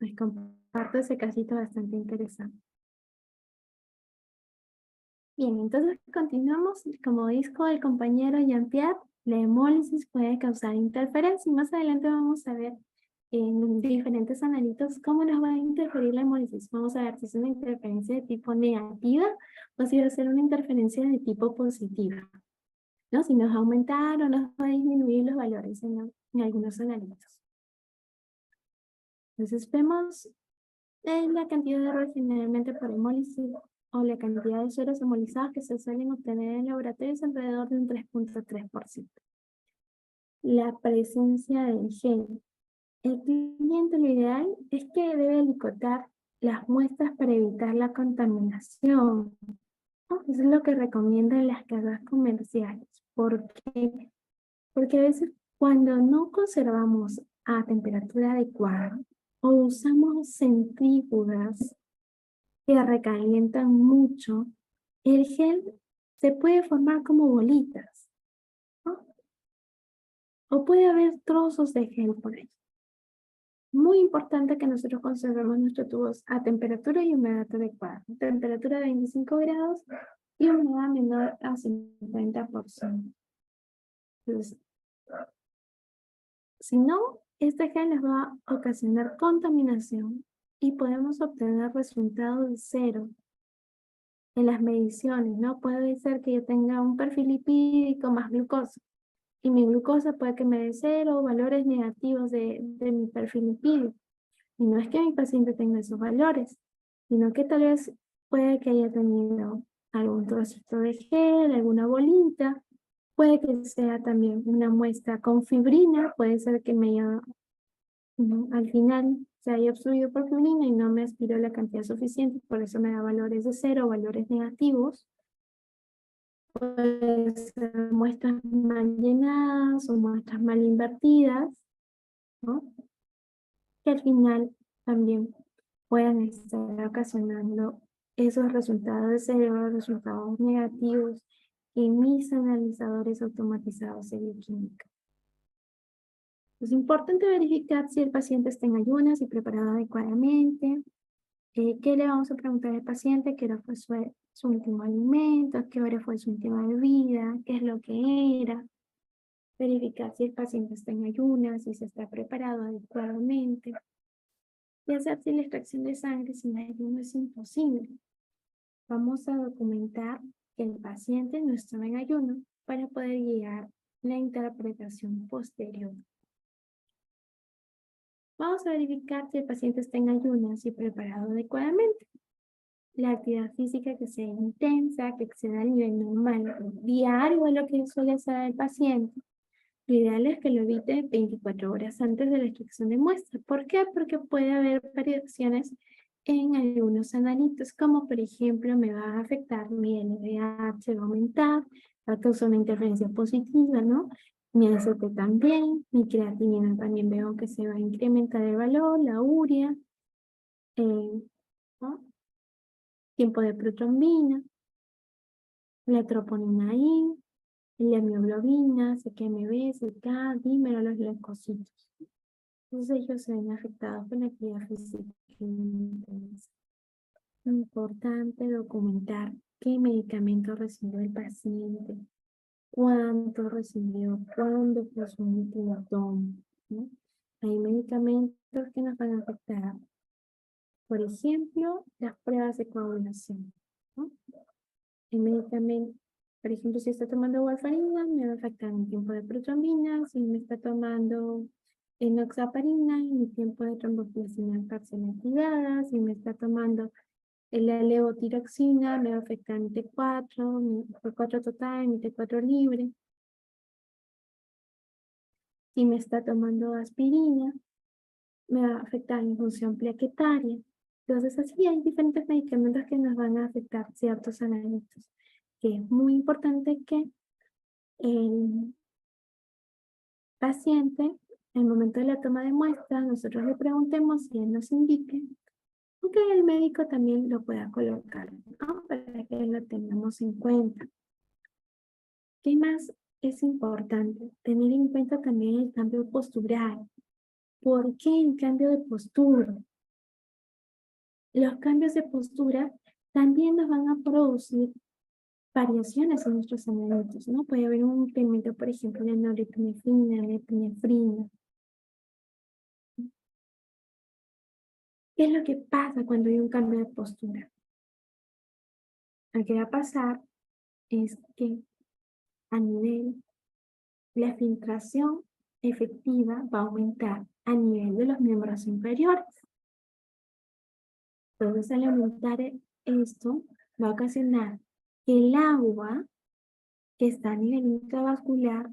A: Les comparto ese casito bastante interesante. Bien, entonces continuamos. Como dijo el compañero Jean-Pierre, la hemólisis puede causar interferencia y más adelante vamos a ver en diferentes analitos cómo nos va a interferir la hemólisis. Vamos a ver si es una interferencia de tipo negativa o si va a ser una interferencia de tipo positiva, ¿no? Si nos va a aumentar o nos va a disminuir los valores en algunos analitos. Entonces vemos la cantidad de errores generalmente por hemólisis o la cantidad de sueros hemolizados que se suelen obtener en laboratorio es alrededor de un 3.3%. La presencia del gen. El cliente lo ideal es que debe alicotar las muestras para evitar la contaminación, ¿no? Eso es lo que recomiendan las casas comerciales. ¿Por qué? Porque a veces cuando no conservamos a temperatura adecuada o usamos centrífugas que recalientan mucho, el gel se puede formar como bolitas, ¿no? O puede haber trozos de gel por ahí. Muy importante que nosotros conservemos nuestros tubos a temperatura y humedad adecuada. Temperatura de 25 grados y humedad menor a 50%. Entonces, si no, este gel les va a ocasionar contaminación y podemos obtener resultados de cero en las mediciones, ¿no? Puede ser que yo tenga un perfil lipídico más glucosa y mi glucosa puede que me dé cero valores negativos de mi perfil lipídico. Y no es que mi paciente tenga esos valores, sino que tal vez puede que haya tenido algún trocito de gel, alguna bolita, puede que sea también una muestra con fibrina, puede ser que me haya, al final se haya obstruido por fibrina y no me aspiró la cantidad suficiente, por eso me da valores de cero, valores negativos. Puede ser muestras mal llenadas o muestras mal invertidas, ¿no? Que al final también puedan estar ocasionando esos resultados de cero, resultados negativos en mis analizadores automatizados de bioquímica. Es importante verificar si el paciente está en ayunas y preparado adecuadamente. ¿Qué le vamos a preguntar al paciente? ¿Qué hora fue su último alimento, a qué hora fue su última bebida, qué es lo que era, verificar si el paciente está en ayunas, si se está preparado adecuadamente, y hacer si la extracción de sangre sin ayuno es imposible. Vamos a documentar que el paciente no estaba en ayuno para poder guiar la interpretación posterior. Vamos a verificar si el paciente está en ayunas y preparado adecuadamente. La actividad física que sea intensa, que exceda el nivel normal diario de lo que suele hacer el paciente. Lo ideal es que lo evite 24 horas antes de la extracción de muestra. ¿Por qué? Porque puede haber variaciones en algunos analitos, como por ejemplo me va a afectar mi LDH, va a aumentar, va a causar una interferencia positiva, ¿no? Mi ACT también, mi creatinina también veo que se va a incrementar el valor, la urea, ¿no? Tiempo de protrombina, la troponina I, la hemoglobina, CKMB, CK, dímero, los leucocitos. Entonces ellos se ven afectados por la actividad física intensa. Importante documentar qué medicamento recibió el paciente, cuánto recibió, cuándo fue su último toma, ¿no? Hay medicamentos que nos van a afectar. Por ejemplo, las pruebas de coagulación, ¿no? El medicamento, por ejemplo, si está tomando warfarina, me va a afectar mi tiempo de protrombina. Si me está tomando enoxaparina, mi tiempo de tromboplastina parcial activada. Si me está tomando la levotiroxina, me va a afectar mi T4, mi T4 total, mi T4 libre. Si me está tomando aspirina, me va a afectar mi función plaquetaria. Entonces, así hay diferentes medicamentos que nos van a afectar ciertos analitos, que es muy importante que el paciente, en el momento de la toma de muestras, nosotros le preguntemos si él nos indique, o que el médico también lo pueda colocar, ¿no? Para que lo tengamos en cuenta. ¿Qué más es importante? Tener en cuenta también el cambio postural. ¿Por qué el cambio de postura? Los cambios de postura también nos van a producir variaciones en nuestros analitos, ¿no? Puede haber un incremento, por ejemplo, en la norepinefrina, la epinefrina. ¿Qué es lo que pasa cuando hay un cambio de postura? Lo que va a pasar es que a nivel, la filtración efectiva va a aumentar a nivel de los miembros inferiores. Entonces, al aumentar esto, va a ocasionar que el agua que está a nivel intravascular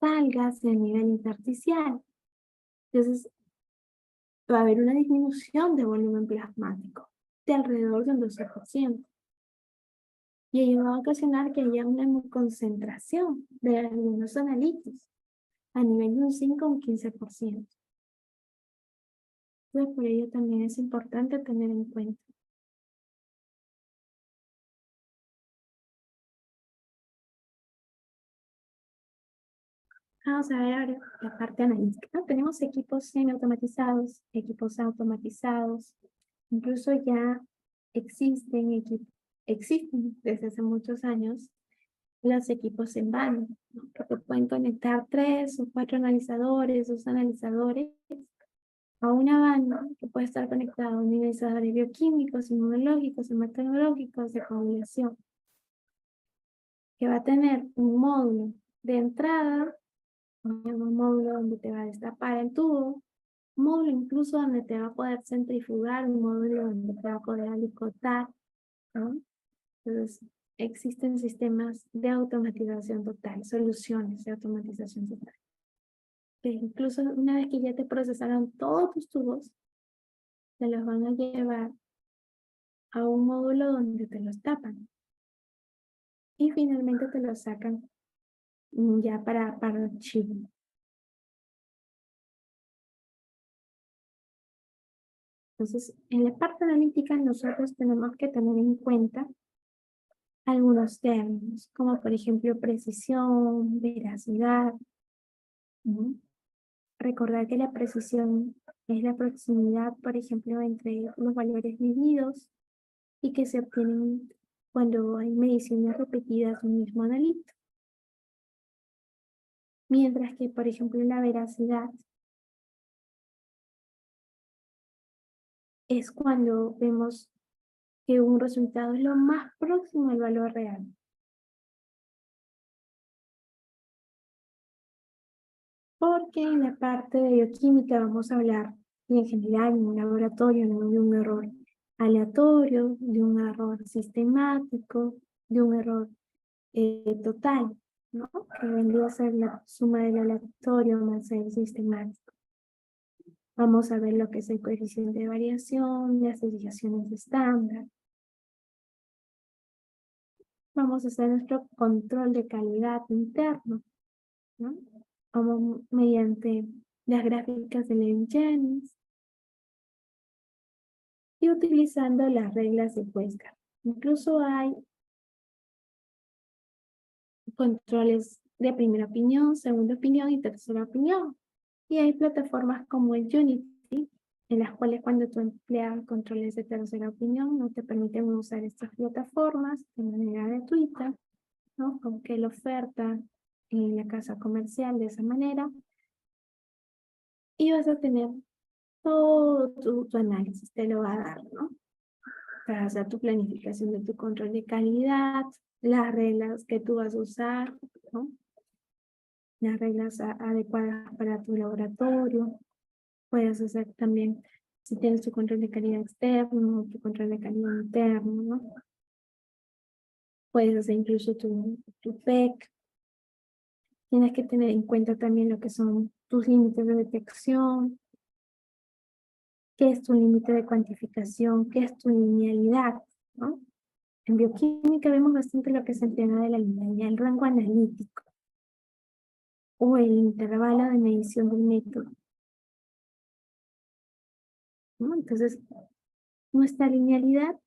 A: salga hacia el nivel intersticial. Entonces, va a haber una disminución de volumen plasmático de alrededor de un 12%. Y ello va a ocasionar que haya una concentración de algunos analitos a nivel de un 5 o un 15%. Entonces, por ello también es importante tener en cuenta. Vamos a ver ahora la parte analítica, ¿no? Tenemos equipos semiautomatizados, equipos automatizados, incluso ya existen desde hace muchos años los equipos en banda, ¿no? Que te pueden conectar 3 o 4 analizadores, 2 analizadores a una banda que puede estar conectado a analizadores bioquímicos, inmunológicos, hematológicos, de coagulación, que va a tener un módulo de entrada, un módulo donde te va a destapar el tubo, un módulo incluso donde te va a poder centrifugar, un módulo donde te va a poder alicotar, ¿no? Entonces, existen sistemas de automatización total, soluciones de automatización total. Que incluso una vez que ya te procesaron todos tus tubos, te los van a llevar a un módulo donde te los tapan. Y finalmente te los sacan ya para archivo. Entonces, en la parte analítica nosotros tenemos que tener en cuenta algunos términos, como por ejemplo precisión, veracidad, ¿no? Recordar que la precisión es la proximidad, por ejemplo, entre los valores medidos y que se obtienen cuando hay mediciones repetidas de un mismo analito. Mientras que, por ejemplo, la veracidad es cuando vemos que un resultado es lo más próximo al valor real. Porque en la parte de bioquímica vamos a hablar, y en general en un laboratorio, no de un error aleatorio, de un error sistemático, de un error total, ¿no? Que vendría a ser la suma del aleatorio más el sistemático. Vamos a ver lo que es el coeficiente de variación, las desviaciones estándar. Vamos a hacer nuestro control de calidad interno, ¿no? Como mediante las gráficas de Levin-Jennings y utilizando las reglas de Westcott. Incluso hay controles de primera opinión, segunda opinión y tercera opinión. Y hay plataformas como el Unity, en las cuales cuando tú empleas controles de tercera opinión, no te permiten usar estas plataformas de manera gratuita, ¿no? Como que la oferta en la casa comercial de esa manera. Y vas a tener todo tu análisis, te lo va a dar, ¿no? Para hacer tu planificación de tu control de calidad, las reglas que tú vas a usar, ¿no? Las reglas adecuadas para tu laboratorio. Puedes hacer también, si tienes tu control de calidad externo, tu control de calidad interno, ¿no? Puedes hacer incluso tu PEC. Tienes que tener en cuenta también lo que son tus límites de detección, qué es tu límite de cuantificación, qué es tu linealidad, ¿no? En bioquímica vemos bastante lo que se entiende de la linealidad, el rango analítico o el intervalo de medición del método, ¿no? Entonces, nuestra linealidad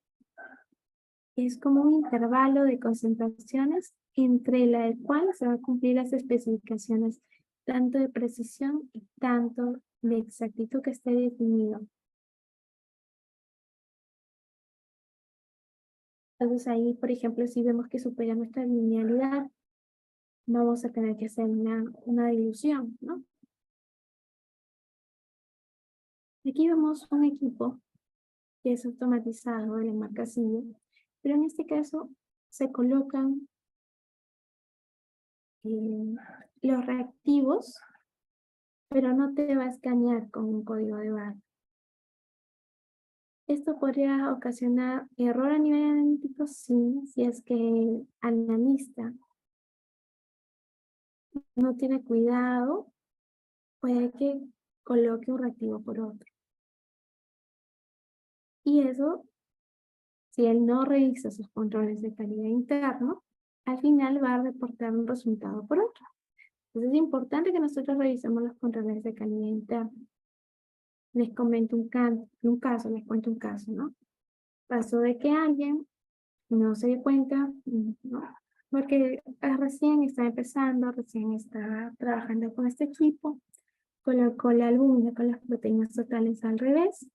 A: es como un intervalo de concentraciones entre la cual se van a cumplir las especificaciones tanto de precisión y tanto de exactitud que esté definido. Entonces ahí, por ejemplo, si vemos que supera nuestra linealidad, vamos a tener que hacer una dilución, ¿no? Aquí vemos un equipo que es automatizado de la marca Siemens, pero en este caso se colocan los reactivos, pero no te va a escanear con un código de barra. Esto podría ocasionar error a nivel analítico, sí, si es que el analista no tiene cuidado, puede que coloque un reactivo por otro. Y eso, si él no revisa sus controles de calidad interno, al final va a reportar un resultado por otro. Entonces es importante que nosotros revisemos los controles de calidad interna. Les comento un caso, les cuento un caso, ¿no? Pasó de que alguien no se dio cuenta, ¿no? Porque recién está empezando, recién está trabajando con este equipo, colocó la albúmina con las proteínas totales al revés,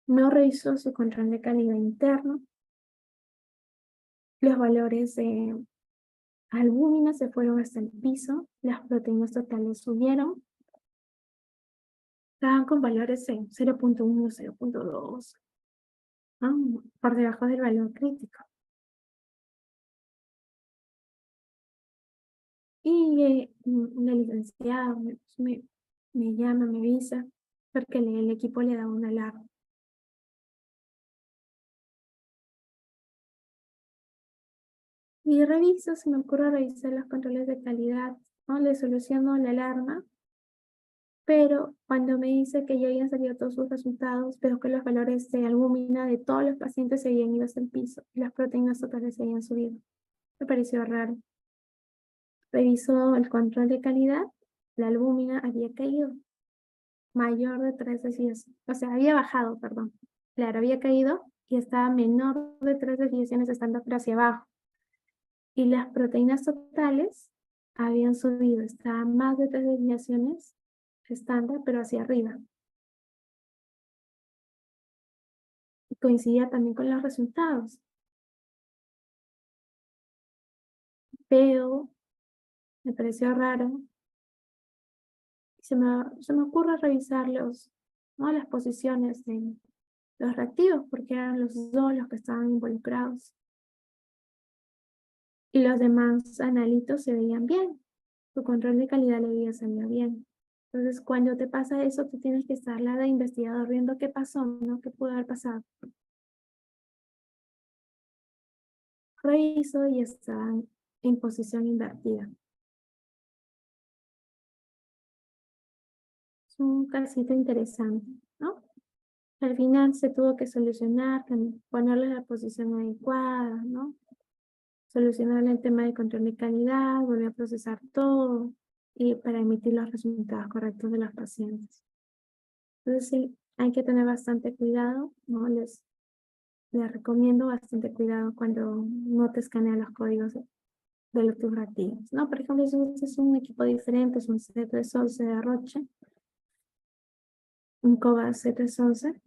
A: no revisó su control de calidad interno, los valores de albúmina se fueron hasta el piso, las proteínas totales subieron, estaban con valores de 0.1, 0.2, ¿no? Por debajo del valor crítico. Y una licenciada me llama, me avisa, porque el equipo le da una alarma. Y reviso, se me ocurre revisar los controles de calidad, ¿no? Le soluciono la alarma, pero cuando me dice que ya habían salido todos sus resultados, veo que los valores de albúmina de todos los pacientes se habían ido hasta el piso y las proteínas totales se habían subido. Me pareció raro. Revisó el control de calidad, la albúmina había caído mayor de 3 desviaciones, o sea, había bajado, perdón. Claro, había caído y estaba menor de 3 desviaciones estando hacia abajo. Y las proteínas totales habían subido, estaban más de 3 desviaciones estándar, pero hacia arriba. coincidía también con los resultados. Pero me pareció raro. Se me ocurre revisar ¿no? las posiciones de los reactivos, porque eran los dos los que estaban involucrados. Y los demás analitos se veían bien. Tu control de calidad le había salido bien. Entonces, cuando te pasa eso, tú tienes que estar de investigador viendo qué pasó, ¿no? ¿Qué pudo haber pasado? Reviso y estaban en posición invertida. Es un casito interesante, ¿no? Al final se tuvo que solucionar, ponerle la posición adecuada, ¿no? Solucionar el tema de control de calidad, volver a procesar todo y para emitir los resultados correctos de los pacientes. Entonces sí, hay que tener bastante cuidado, ¿no? Les recomiendo bastante cuidado cuando no te escanean los códigos de los tus reactivos, ¿no? Por ejemplo, si este es un equipo diferente, es un C311 de Roche, un Cobas C311,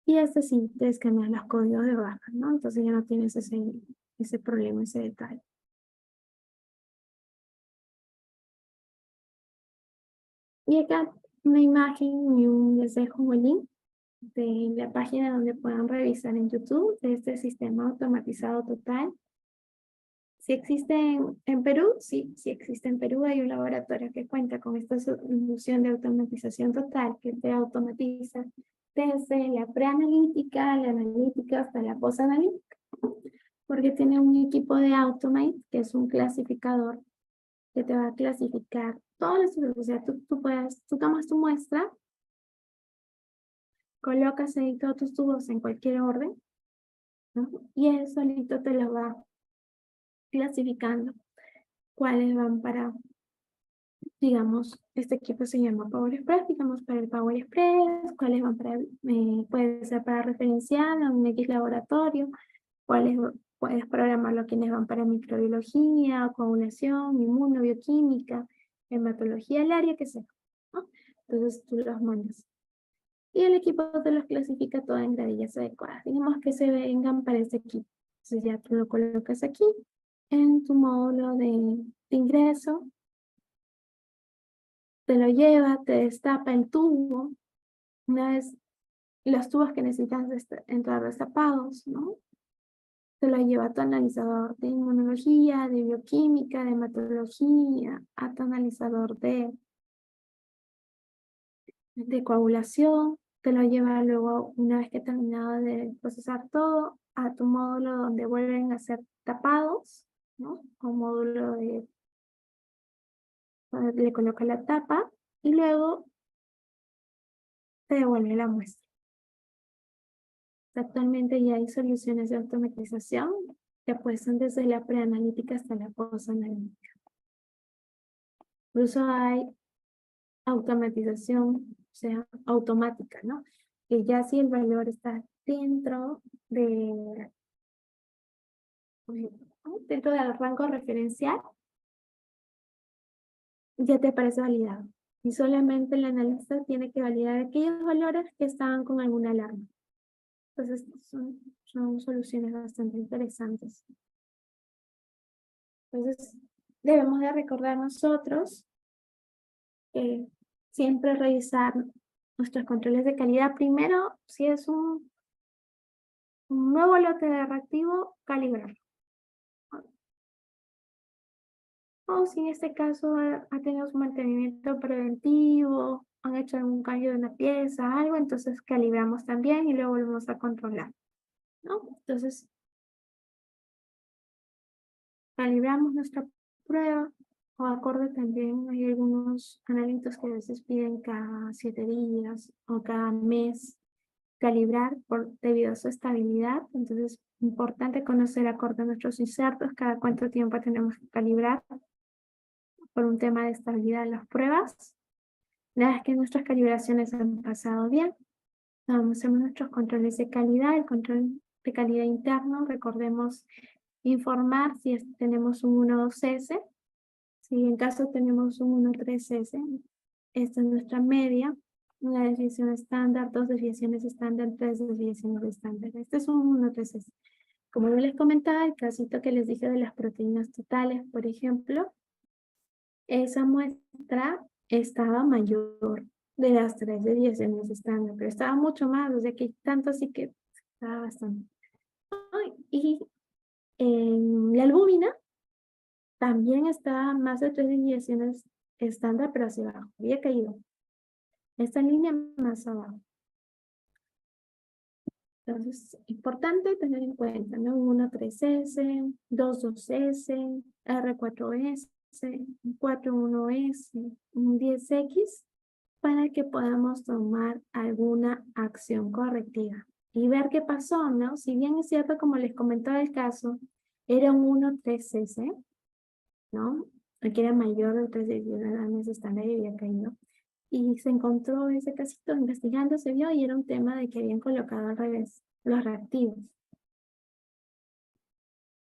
A: y este sí te escanea los códigos de baja, ¿no? Entonces ya no tienes ese problema, ese detalle. Y acá una imagen y les dejo un link de la página donde puedan revisar en YouTube de este sistema automatizado total. Si existe en Perú, sí existe en Perú. Hay un laboratorio que cuenta con esta solución de automatización total que te automatiza desde la preanalítica, la analítica hasta la posanalítica. Porque tiene un equipo de Automate, que es un clasificador que te va a clasificar todos los tubos. O sea, tú tomas tu muestra, colocas ahí todos tus tubos en cualquier orden, ¿no? Y él solito te lo va clasificando cuáles van para, digamos, este equipo se llama Power Express, digamos para el Power Express, cuáles van para, puede ser para referencial a un X laboratorio, cuáles puedes programarlo quienes van para microbiología, coagulación, inmunobioquímica, hematología, el área que sea, ¿no? Entonces tú los mandas. Y el equipo te los clasifica todo en gradillas adecuadas. Digamos que se vengan para este equipo. Entonces ya tú lo colocas aquí en tu módulo de ingreso, te lo lleva, te destapa el tubo. Una vez los tubos que necesitas entrar destapados, ¿no? Te lo lleva a tu analizador de inmunología, de bioquímica, de hematología, a tu analizador de coagulación, te lo lleva luego, una vez que terminado de procesar todo, a tu módulo donde vuelven a ser tapados, ¿no? Un módulo donde le coloca la tapa y luego te devuelve la muestra. Actualmente ya hay soluciones de automatización que apuestan desde la preanalítica hasta la posanalítica. Incluso hay automatización, o sea, automática, ¿no? Que ya si el valor está dentro de, dentro del rango referencial, ya te aparece validado. Y solamente el analista tiene que validar aquellos valores que estaban con alguna alarma. Entonces, son soluciones bastante interesantes. Entonces, debemos de recordar nosotros que siempre revisar nuestros controles de calidad. Primero, si es un nuevo lote de reactivo, calibrar. O si en este caso ha tenido su mantenimiento preventivo, han hecho algún cambio de una pieza, algo, entonces calibramos también y luego volvemos a controlar, ¿no? Entonces, calibramos nuestra prueba, o acorde también, hay algunos analitos que a veces piden cada 7 días o cada mes calibrar debido a su estabilidad. Entonces, importante conocer acorde a nuestros insertos, cada cuánto tiempo tenemos que calibrar por un tema de estabilidad de las pruebas. Una vez que nuestras calibraciones han pasado bien, hacemos nuestros controles de calidad, el control de calidad interno, recordemos informar si tenemos un 1,2S, si en caso tenemos un 1,3S, esta es nuestra media, una desviación estándar, 2 desviaciones estándar, 3 desviaciones estándar. Este es un 1-3S. Como yo les comentaba, el casito que les dije de las proteínas totales, por ejemplo, esa muestra estaba mayor de las 3 desviaciones estándar, pero estaba mucho más, o sea que tanto así que estaba bastante. Y en la albúmina también estaba más de 3 desviaciones estándar, pero hacia abajo, había caído. Esta línea más abajo. Entonces, importante tener en cuenta, ¿no? 1,3S, 2,2S, R4S, 4,1S, un 10X, para que podamos tomar alguna acción correctiva y ver qué pasó, ¿no? Si bien es cierto, como les comentaba el caso, era un 1,3S, ¿no? Que era mayor de 3 desviaciones estándar y había caído. Y se encontró ese casito investigando, se vio y era un tema de que habían colocado al revés los reactivos.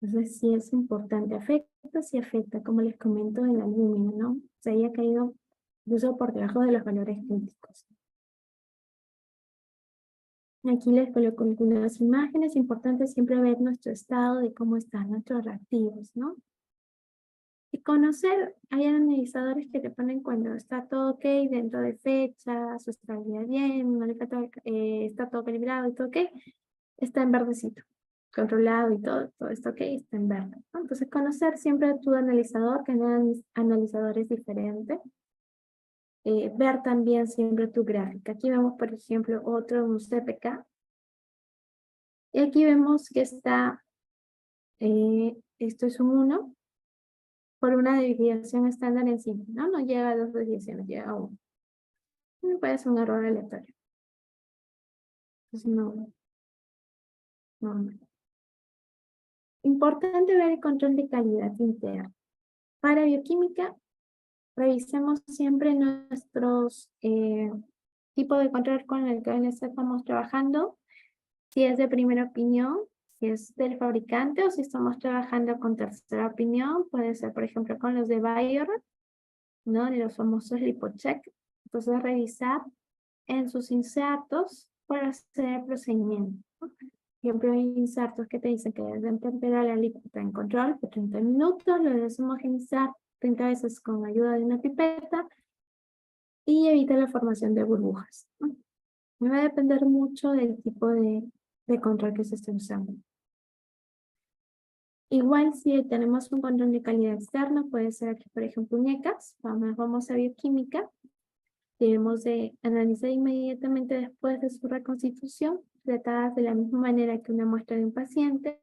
A: Entonces sí es importante, sí afecta, como les comento en la albúmina, ¿no? Se había caído incluso por debajo de los valores críticos. Aquí les coloco algunas imágenes, importante siempre ver nuestro estado de cómo están nuestros reactivos, ¿no? Y conocer, hay analizadores que te ponen cuando está todo ok, dentro de fechas, su estabilidad bien, no le falta, está todo calibrado y todo ok, está en verdecito, controlado y todo está ok, está en verde, ¿no? Entonces conocer siempre tu analizador, que no analizadores diferentes. Ver también siempre tu gráfica. Aquí vemos, por ejemplo, un CPK. Y aquí vemos que está, esto es un 1, por una desviación estándar en 5, ¿no? No llega a 2 desviaciones, llega a 1. Puede ser un error aleatorio. Entonces no. Importante ver el control de calidad interna. Para bioquímica, revisemos siempre nuestros tipos de control con el que estamos trabajando, si es de primera opinión, si es del fabricante o si estamos trabajando con tercera opinión, puede ser por ejemplo con los de Bayer, ¿no? Los famosos LipoCheck. Entonces revisar en sus insertos para hacer el procedimiento, ¿no? Por ejemplo, hay insertos que te dicen que deben temperar la alícuota en control por 30 minutos, lo debes homogenizar 30 veces con ayuda de una pipeta y evita la formación de burbujas, ¿no? Va a depender mucho del tipo de control que se esté usando. Igual si tenemos un control de calidad externo, puede ser aquí, por ejemplo, un ECAS, vamos a bioquímica, debemos de analizar inmediatamente después de su reconstitución, tratadas de la misma manera que una muestra de un paciente,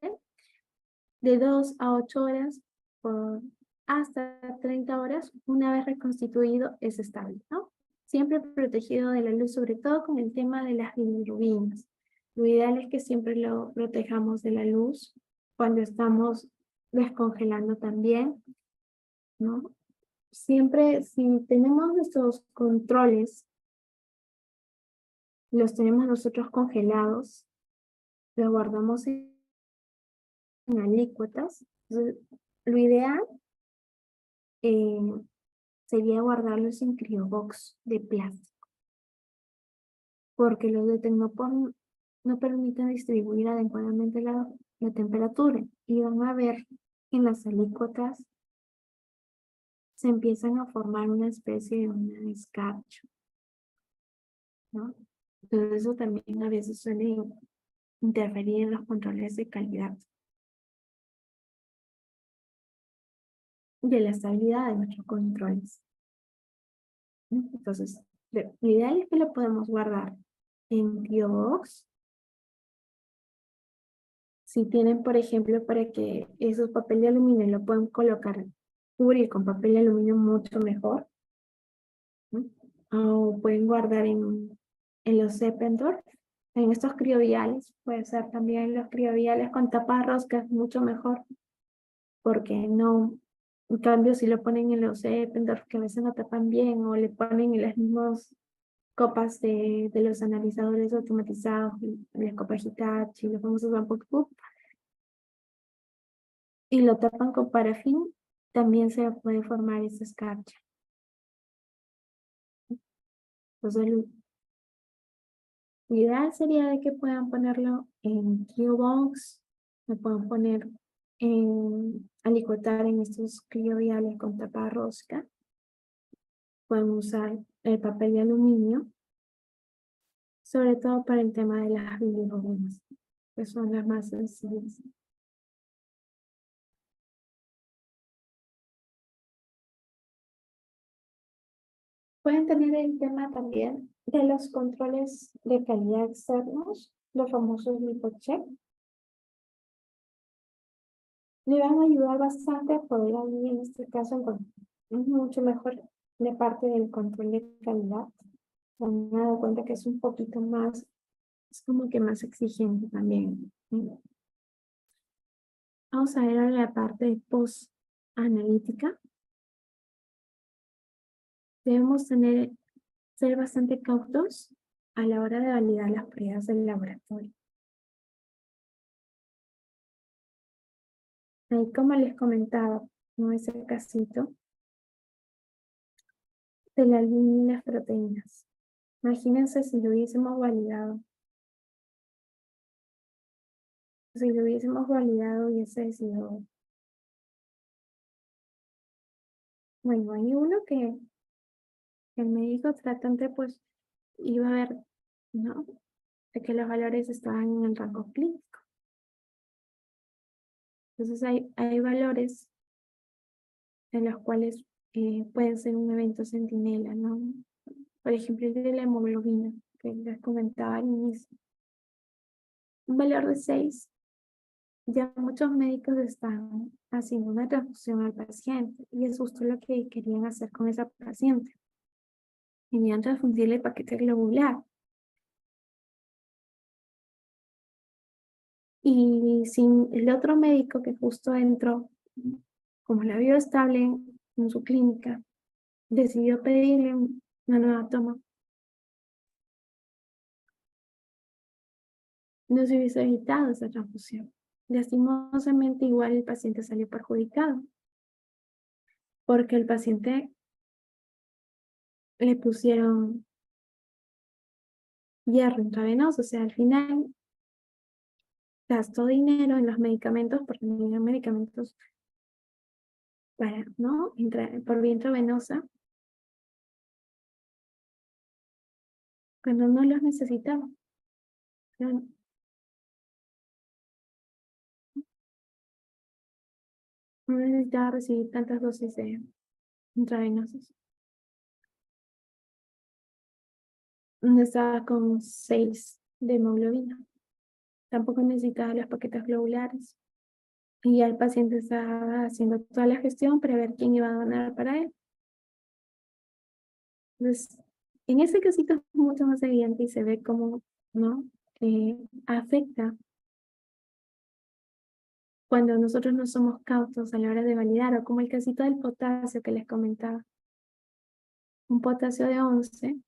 A: de 2 a 8 horas por hasta 30 horas, una vez reconstituido es estable, ¿no? Siempre protegido de la luz, sobre todo con el tema de las bilirrubinas. Lo ideal es que siempre lo protejamos de la luz cuando estamos descongelando también, ¿no? Siempre, si tenemos nuestros controles, los tenemos nosotros congelados, los guardamos en alícuotas. Entonces, lo ideal sería guardarlos en cryobox de plástico, porque los de Tecnopor no permiten distribuir adecuadamente la temperatura y van a ver en las alícuotas se empiezan a formar una especie de una escarcha, ¿no? Entonces eso también a veces suele interferir en los controles de calidad y de la estabilidad de nuestros controles, ¿no? Entonces, lo ideal es que lo podemos guardar en cryobox. Si tienen, por ejemplo, para que esos papel de aluminio lo pueden colocar, cubrir con papel de aluminio mucho mejor, ¿no? O pueden guardar en los Zeppendorf, en estos crioviales, puede ser también en los crioviales con tapa rosca, es mucho mejor, porque no, en cambio si lo ponen en los Zeppendorf, que a veces no tapan bien, o le ponen en las mismas copas de los analizadores automatizados, las copas Hitachi, los famosos Bangkok Cup, y lo tapan con parafín, también se puede formar esa escarcha. Entonces, Lo ideal sería de que puedan ponerlo en Box, lo puedan poner en alicotar en estos crioviales con tapa rosca. Pueden usar el papel de aluminio, sobre todo para el tema de las bilirrubinas, que son las más sensibles. Pueden tener el tema también de los controles de calidad externos, los famosos LipoCheck. Le van a ayudar bastante a poder ahí, en este caso, encontrar mucho mejor de parte del control de calidad. Se han dado cuenta que es un poquito más, es como que más exigente también. Vamos a ver ahora la parte de post-analítica. Debemos ser bastante cautos a la hora de validar las pruebas del laboratorio. Ahí, como les comentaba, ¿no? Ese casito de la línea y las proteínas. Imagínense si lo hubiésemos validado. Si lo hubiésemos validado, hubiese sido... Bueno, hay uno que el médico tratante pues iba a ver, ¿no? De que los valores estaban en el rango clínico. Entonces hay valores en los cuales pueden ser un evento centinela, ¿no? Por ejemplo, el de la hemoglobina, que les comentaba al inicio. Un valor de 6, ya muchos médicos están haciendo una transfusión al paciente, y es justo lo que querían hacer con esa paciente. Querían transfundirle el paquete globular. Y sin el otro médico que justo entró, como la vio estable en su clínica, decidió pedirle una nueva toma. No se hubiese evitado esa transfusión. Lastimosamente, igual el paciente salió perjudicado, porque el paciente le pusieron hierro intravenoso, o sea, al final gastó dinero en los medicamentos, porque no eran medicamentos para, ¿no? Por vía intravenosa, cuando no los necesitaba. No, no necesitaba recibir tantas dosis de intravenosos. No estaba con 6 de hemoglobina. Tampoco necesitaba los paquetes globulares. Y ya el paciente estaba haciendo toda la gestión para ver quién iba a donar para él. Entonces, en ese casito es mucho más evidente y se ve cómo, ¿no? Afecta cuando nosotros no somos cautos a la hora de validar, o como el casito del potasio que les comentaba. Un potasio de 11,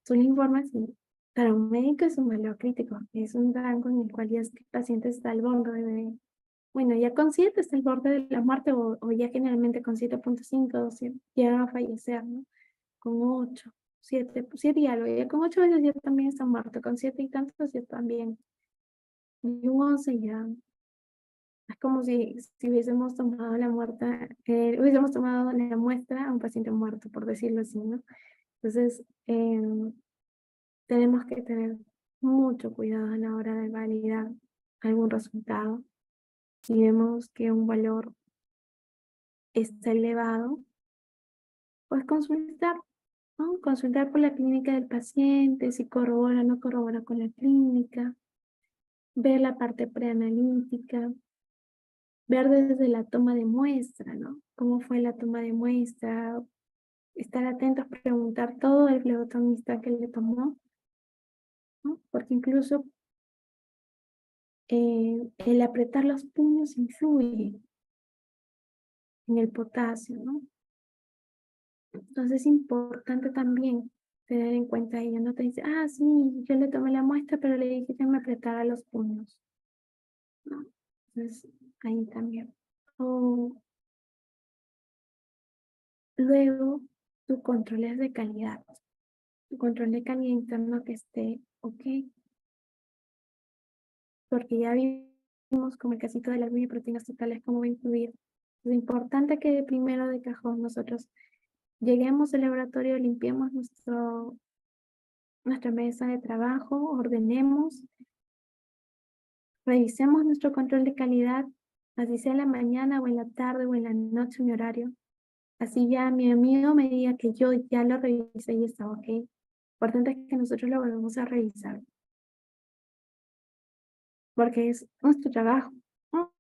A: tú le informas y para un médico es un valor crítico, es un rango en el cual ya el paciente está al borde de, bueno, ya con 7 está al borde de la muerte, o ya generalmente con 7.5 llega a fallecer, ¿no? Con 8, 7 y algo, ya con 8 veces ya también está muerto, con 7 y tantos ya también. Y un 11 ya, es como si hubiésemos tomado hubiésemos tomado la muestra a un paciente muerto, por decirlo así, ¿no? Entonces, tenemos que tener mucho cuidado a la hora de validar algún resultado. Si vemos que un valor está elevado, pues consultar, ¿no? Consultar por la clínica del paciente, si corrobora o no corrobora con la clínica, ver la parte preanalítica, ver desde la toma de muestra, ¿no? ¿Cómo fue la toma de muestra? Estar atentos, preguntar todo el flebotomista que le tomó, ¿no? Porque incluso el apretar los puños influye en el potasio, ¿no? Entonces es importante también tener en cuenta ello. No te dice, sí, yo le tomé la muestra, pero le dije que me apretara los puños, ¿no? Entonces, ahí también. O luego, tu controles de calidad. tu control de calidad interno que esté ok. Porque ya vimos como el casito de las proteínas totales, cómo va a influir. Es importante que primero de cajón nosotros lleguemos al laboratorio, limpiemos nuestra mesa de trabajo, ordenemos, revisemos nuestro control de calidad, así sea en la mañana o en la tarde o en la noche, mi horario. Así ya mi amigo me diga que yo ya lo revisé y está ok. Importante es que nosotros lo volvamos a revisar, porque es nuestro trabajo, ¿no?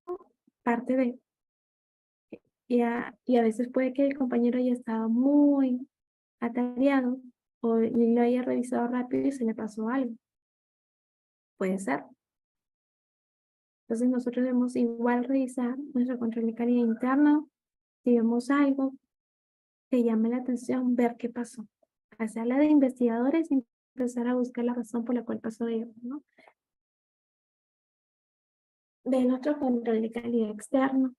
A: Parte de. Y a veces puede que el compañero haya estado muy atareado o lo haya revisado rápido y se le pasó algo. Puede ser. Entonces nosotros debemos igual revisar nuestro control de calidad interno. Si vemos algo que llame la atención, ver qué pasó. Hacerla de investigadores y empezar a buscar la razón por la cual pasó ello, ¿no? De nuestro control de calidad externo.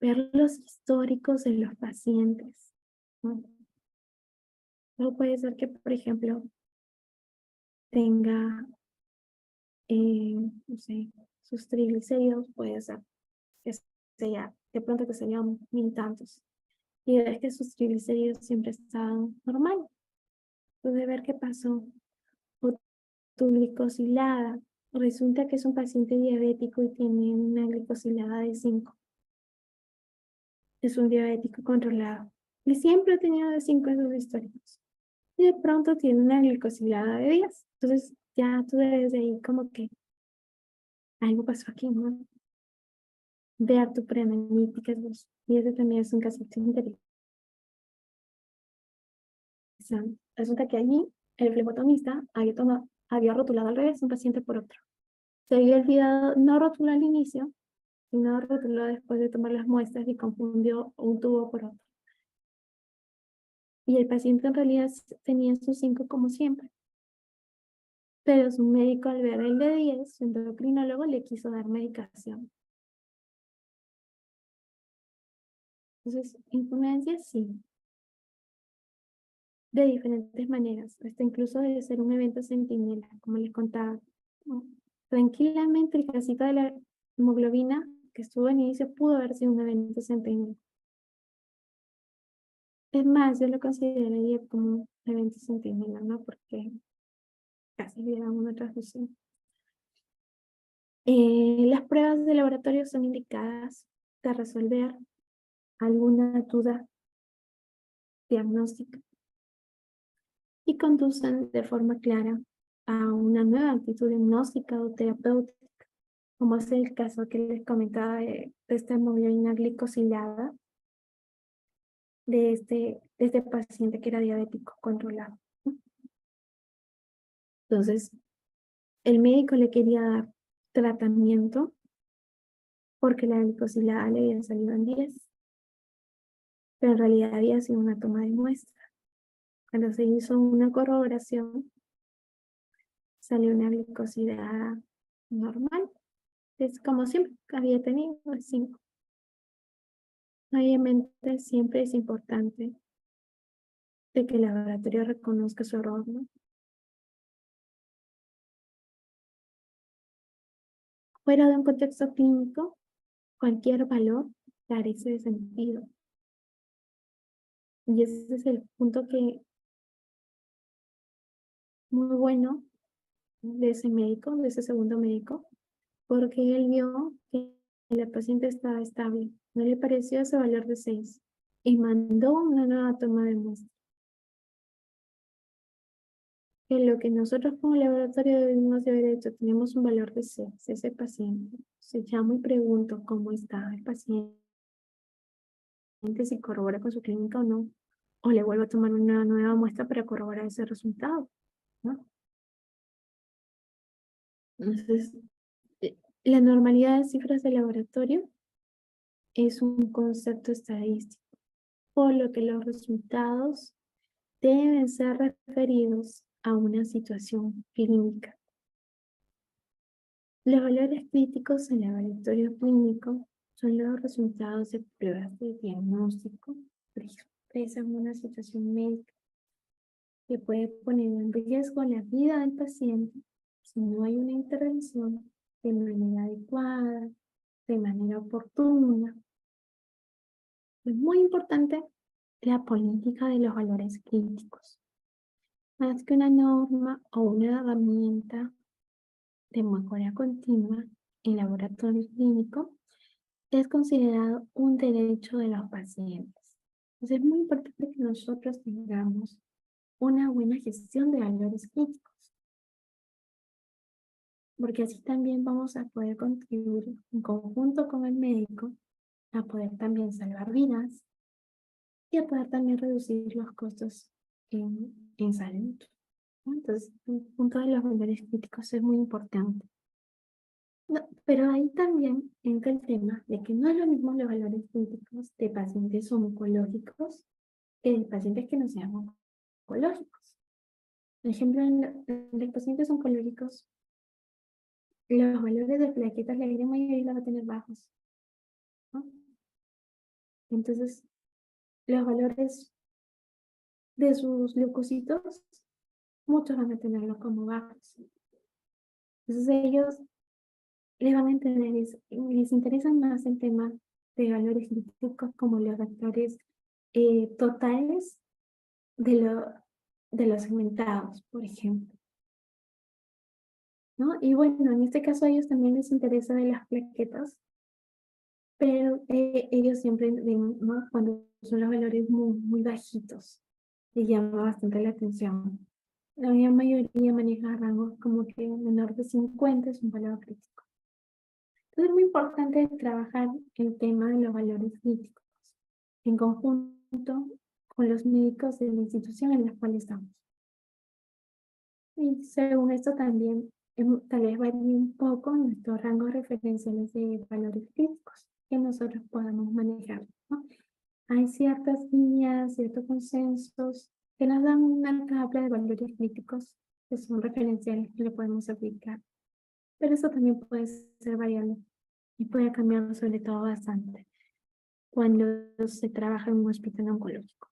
A: Ver los históricos de los pacientes, ¿no? O puede ser que, por ejemplo, tenga, no sé, sus triglicéridos, puede ser que sea, de pronto que serían 1000 tantos. Y ves que sus triglicéridos siempre estaban normal. Entonces, ver qué pasó. O tu glicosilada. Resulta que es un paciente diabético y tiene una glicosilada de 5. Es un diabético controlado. Y siempre ha tenido de 5 en sus históricos. Y de pronto tiene una glicosilada de 10. Entonces, ya tú debes de ir como que algo pasó aquí, ¿no? Ver tu preanalítica. Y ese también es un caso interesante. Resulta que allí el flebotomista había rotulado al revés un paciente por otro. Se había olvidado, no rotuló al inicio, sino rotuló después de tomar las muestras y confundió un tubo por otro. Y el paciente en realidad tenía sus 5 como siempre. Pero su médico al ver el de 10, su endocrinólogo le quiso dar medicación. Entonces, influencia sí, de diferentes maneras, hasta incluso de ser un evento centinela, como les contaba, ¿no? Tranquilamente el casito de la hemoglobina que estuvo en inicio pudo haber sido un evento centinela. Es más, yo lo consideraría como un evento centinela, ¿no? Porque casi le dan una transfusión. Las pruebas de laboratorio son indicadas para resolver alguna duda diagnóstica y conducen de forma clara a una nueva actitud diagnóstica o terapéutica, como es el caso que les comentaba de esta hemoglobina glicosilada de este paciente que era diabético controlado. Entonces, el médico le quería dar tratamiento porque la glicosilada le había salido en 10, pero en realidad había sido una toma de muestra. Cuando se hizo una corroboración, salió una glicosilada normal. Es como siempre había tenido 5. Obviamente siempre es importante de que el laboratorio reconozca su error, ¿no? Fuera de un contexto clínico, cualquier valor carece de sentido. Y ese es el punto que muy bueno de ese médico, de ese segundo médico, porque él vio que la paciente estaba estable. No le pareció ese valor de 6 y mandó una nueva toma de muestra. Que lo que nosotros como laboratorio debemos de haber hecho, tenemos un valor de 6, ese paciente. Se llamo y pregunto cómo está el paciente, si corrobora con su clínica o no, o le vuelvo a tomar una nueva muestra para corroborar ese resultado, ¿no? Entonces, la normalidad de cifras de laboratorio es un concepto estadístico, por lo que los resultados deben ser referidos a una situación clínica. Los valores críticos en laboratorio clínico son los resultados de pruebas de diagnóstico, expresan una situación médica que puede poner en riesgo la vida del paciente si no hay una intervención de manera adecuada, de manera oportuna. Es muy importante la política de los valores críticos. Más que una norma o una herramienta de mejora continua en laboratorio clínico, es considerado un derecho de los pacientes. Entonces es muy importante que nosotros tengamos una buena gestión de valores críticos, porque así también vamos a poder contribuir en conjunto con el médico a poder también salvar vidas y a poder también reducir los costos en salud, ¿no? Entonces, el punto de los valores críticos es muy importante. No, pero ahí también entra el tema de que no es lo mismo los valores críticos de pacientes oncológicos que de pacientes que no sean oncológicos. Por ejemplo, en los pacientes oncológicos, los valores de plaquetas, la gran mayoría los va a tener bajos, ¿no? Entonces, los valores de sus leucocitos, muchos van a tenerlos como bajos. Entonces, ellos les van a entender, les interesa más el tema de valores críticos como los vectores totales de, de los segmentados, por ejemplo, ¿no? Y bueno, en este caso a ellos también les interesa de las plaquetas, pero ellos siempre ven, ¿no? Cuando son los valores muy bajitos, les llama bastante la atención. La gran mayoría maneja rangos como que menor de 50 es un valor crítico. Entonces es muy importante trabajar el tema de los valores críticos en conjunto con los médicos de la institución en la cual estamos. Y según esto también tal vez varíe un poco nuestros rangos referenciales de valores críticos que nosotros podamos manejar, ¿no? Hay ciertas líneas, ciertos consensos que nos dan una tabla de valores críticos que son referenciales que le podemos aplicar. Pero eso también puede ser variable y puede cambiar sobre todo bastante cuando se trabaja en un hospital oncológico.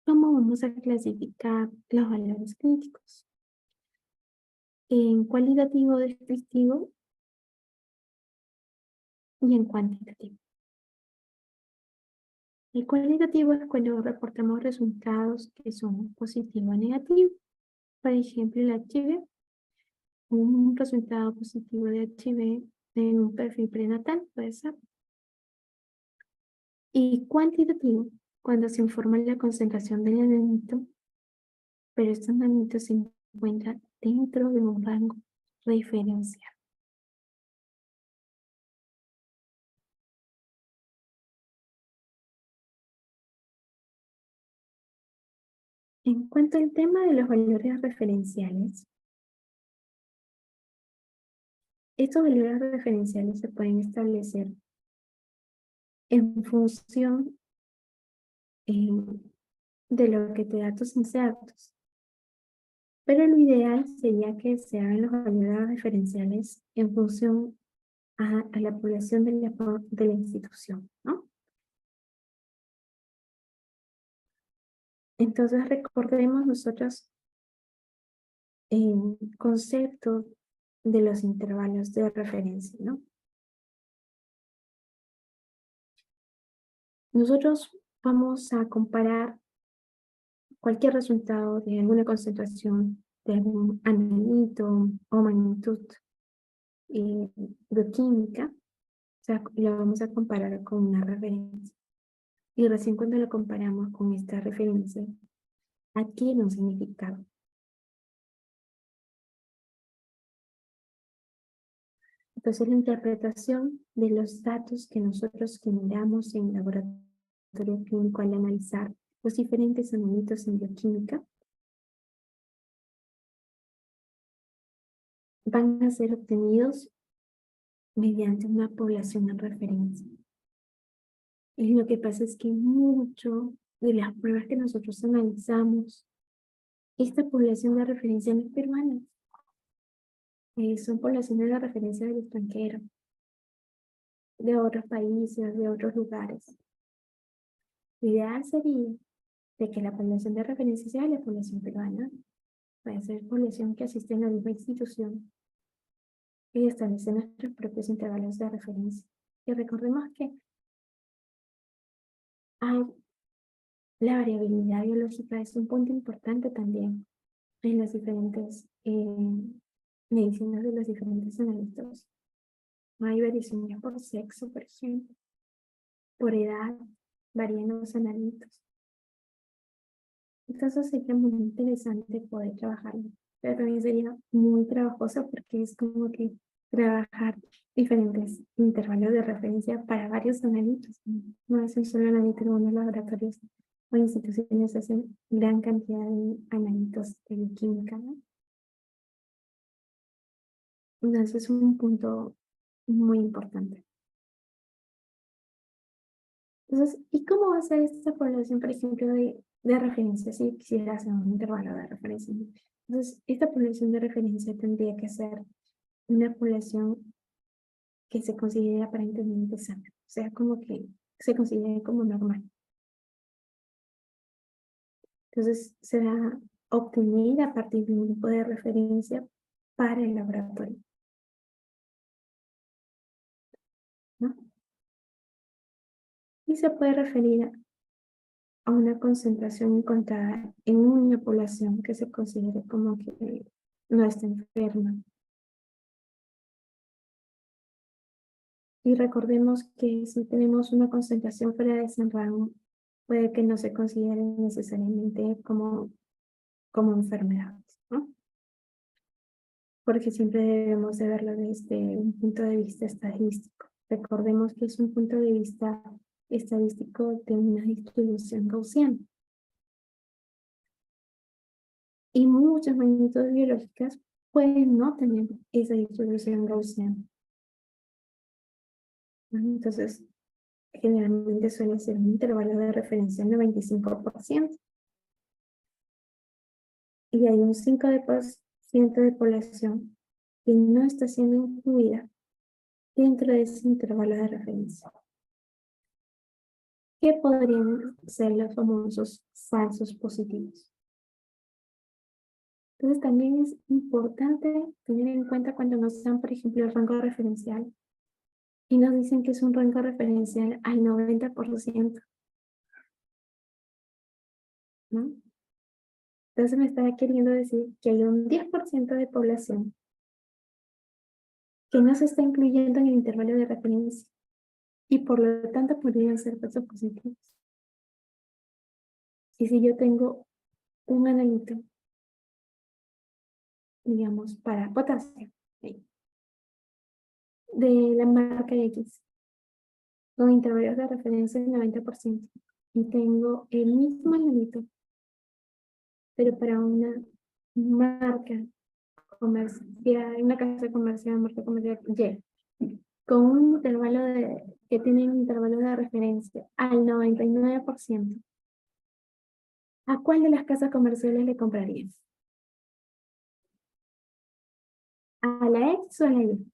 A: ¿Cómo vamos a clasificar los valores críticos? En cualitativo descriptivo y en cuantitativo. El cualitativo es cuando reportamos resultados que son positivo o negativo. Por ejemplo, el HIV, un resultado positivo de HIV en un perfil prenatal puede ser. Y cuantitativo, cuando se informa la concentración del elemento, pero estos nanitos se encuentran dentro de un rango referencial. En cuanto al tema de los valores referenciales, estos valores referenciales se pueden establecer en función de lo que te da tus insertos. Pero lo ideal sería que se hagan los valores referenciales en función a la población de la institución, ¿no? Entonces recordemos nosotros el concepto de los intervalos de referencia, ¿no? Nosotros vamos a comparar cualquier resultado de alguna concentración de algún analito o magnitud bioquímica, o sea, lo vamos a comparar con una referencia. Y recién cuando lo comparamos con esta referencia, adquiere un significado. Entonces la interpretación de los datos que nosotros generamos en laboratorio clínico al analizar los diferentes analitos en bioquímica van a ser obtenidos mediante una población en referencia. Y lo que pasa es que mucho de las pruebas que nosotros analizamos, esta población de referencia no es peruana, son poblaciones de referencia del extranjero, de otros países, de otros lugares. Lo ideal sería de que la población de referencia sea la población peruana, puede ser población que asiste a la misma institución y establece nuestros propios intervalos de referencia. Y recordemos que hay la variabilidad biológica es un punto importante también en las diferentes medicinas de los diferentes analistas. Hay variaciones por sexo, por ejemplo, por edad, varían los analistas. Entonces sería muy interesante poder trabajarlo, pero también sería muy trabajoso porque es como que trabajar diferentes intervalos de referencia para varios analistas. No es un solo analista en unos laboratorios o instituciones hacen gran cantidad de analistas de química, ¿no? Entonces es un punto muy importante. Entonces, ¿y cómo va a ser esta población, por ejemplo, de referencia? Si quisiera hacer un intervalo de referencia, ¿no? Entonces, esta población de referencia tendría que ser una población que se considere aparentemente sana, o sea, como que se considere como normal. Entonces, se va a obtener a partir de un grupo de referencia para el laboratorio, ¿no? Y se puede referir a una concentración encontrada en una población que se considere como que no está enferma. Y recordemos que si tenemos una concentración fuera de ese rango, puede que no se considere necesariamente como enfermedades, ¿no? Porque siempre debemos de verlo desde un punto de vista estadístico. Recordemos que es un punto de vista estadístico de una distribución gaussiana. Y muchas magnitudes biológicas pueden no tener esa distribución gaussiana, ¿no? Entonces, generalmente suele ser un intervalo de referencia del 95%. Y hay un 5% de población que no está siendo incluida dentro de ese intervalo de referencia, que podrían ser los famosos falsos positivos. Entonces también es importante tener en cuenta cuando nos dan, por ejemplo, el rango referencial y nos dicen que es un rango referencial al 90%, ¿no? Entonces me está queriendo decir que hay un 10% de población que no se está incluyendo en el intervalo de referencia y por lo tanto podrían ser falsos positivos. Y si yo tengo un analito, digamos, para potasio, ¿sí?, de la marca X, con intervalos de referencia del 90%, y tengo el mismo analito, pero para una marca comercial, una casa comercial, marca comercial Y, con un intervalo que tiene un intervalo de referencia al 99%, ¿a cuál de las casas comerciales le comprarías? ¿A la X o a la Y?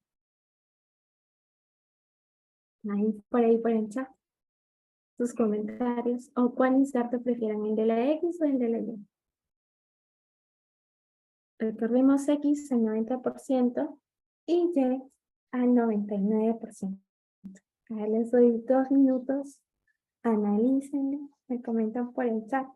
A: Ahí por el chat, sus comentarios, o cuál inserto prefieren, el de la X o el de la Y. Recordemos X al 90% y Y al 99%. Ahora les doy 2 minutos, analícenlo, me comentan por el chat.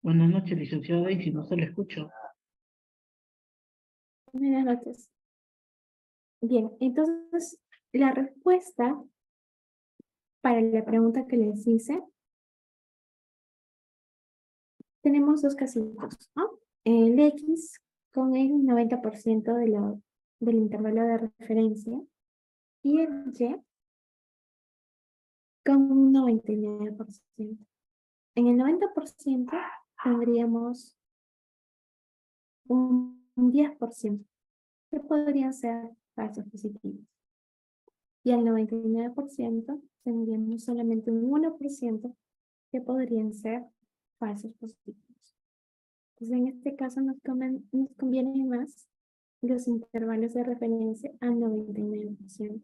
C: Buenas noches, licenciada Daisy, no se le escucha.
A: Buenas noches. Bien, entonces la respuesta para la pregunta que les hice, tenemos dos casitos, ¿no? El X con el 90% del intervalo de referencia y el Y con un 99%. En el 90% tendríamos un 10% que podrían ser falsos positivos. Y al 99% tendríamos solamente un 1% que podrían ser falsos positivos. Entonces, en este caso nos convienen más los intervalos de referencia al 99%.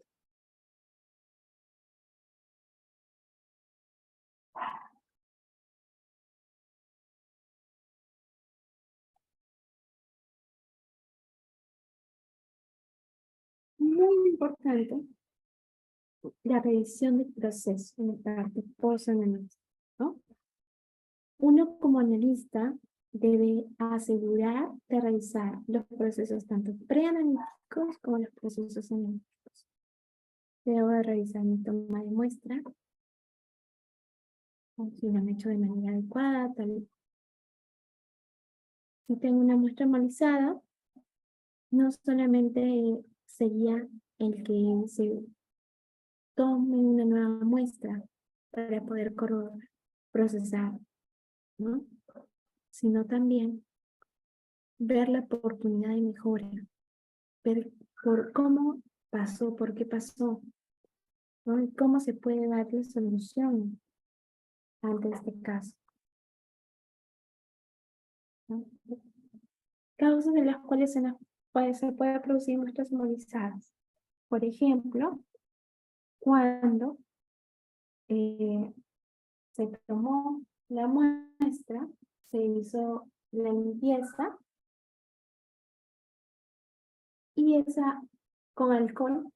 A: Muy importante la revisión del proceso en la parte post-analítica, ¿no? Uno como analista debe asegurar de revisar los procesos tanto preanalíticos como los procesos analíticos. Debo de revisar mi toma de muestra, o si lo han hecho de manera adecuada, tal. Si tengo una muestra analizada, no solamente sería el que se tome una nueva muestra para poder procesar, ¿no? Sino también ver la oportunidad de mejora, ver por cómo pasó, por qué pasó, ¿no? Y cómo se puede darle solución ante este caso, ¿no? Causas de las cuales se puede producir muestras movilizadas. Por ejemplo, cuando se tomó la muestra, se hizo la limpieza y esa con alcohol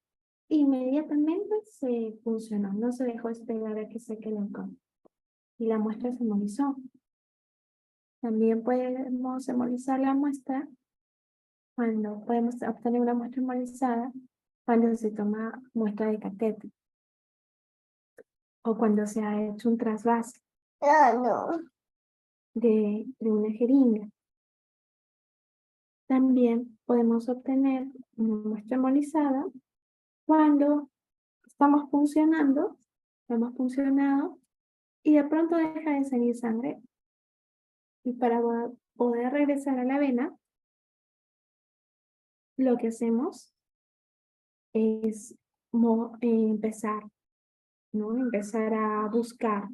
A: inmediatamente se funcionó, no se dejó esperar a que seque el alcohol y la muestra se hemolizó. También podemos hemolizar la muestra cuando podemos obtener una muestra hemolizada cuando se toma muestra de catéter o cuando se ha hecho un trasvase de una jeringa. También podemos obtener una muestra hemolizada cuando estamos funcionando, hemos funcionado y de pronto deja de salir sangre. Y para poder regresar a la vena, lo que hacemos es empezar, ¿no? Empezar a buscar.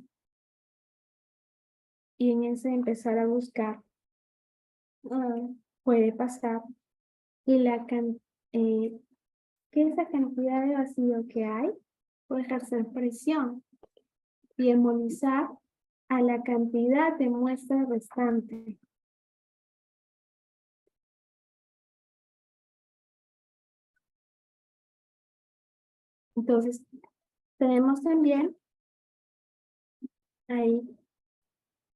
A: Y en ese empezar a buscar, puede pasar que que esa cantidad de vacío que hay puede ejercer presión y hemolizar a la cantidad de muestra restante. Entonces, tenemos también ahí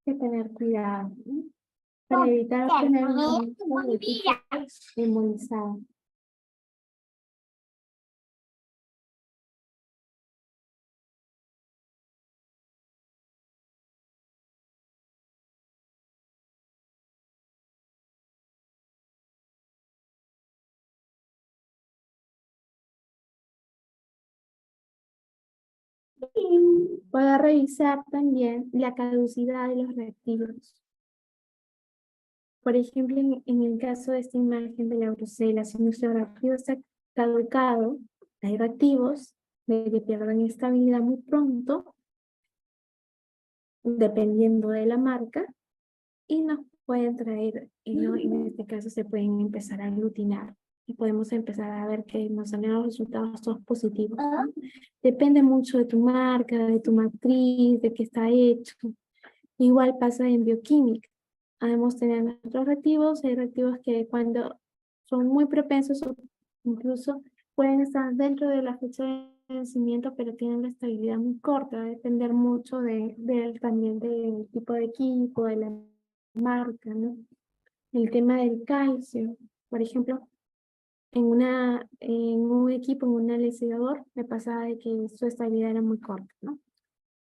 A: que tener cuidado, ¿no? Para evitar obtener un de tipo hemolizado. Y puede revisar también la caducidad de los reactivos. Por ejemplo, en el caso de esta imagen de la brucela, si nuestro reactivo está caducado, hay reactivos de que pierdan estabilidad muy pronto, dependiendo de la marca, y nos pueden traer, ¿no? En este caso se pueden empezar a aglutinar y podemos empezar a ver que nos salen los resultados todos positivos, ¿no? Depende mucho de tu marca, de tu matriz, de qué está hecho. Igual pasa en bioquímica. Podemos tener nuestros reactivos, hay reactivos que cuando son muy propensos o incluso pueden estar dentro de la fecha de vencimiento, pero tienen la estabilidad muy corta, va a depender mucho también del tipo de equipo, de la marca, ¿no? El tema del calcio, por ejemplo, en un equipo, en un analizador, me pasaba de que su estabilidad era muy corta, ¿no?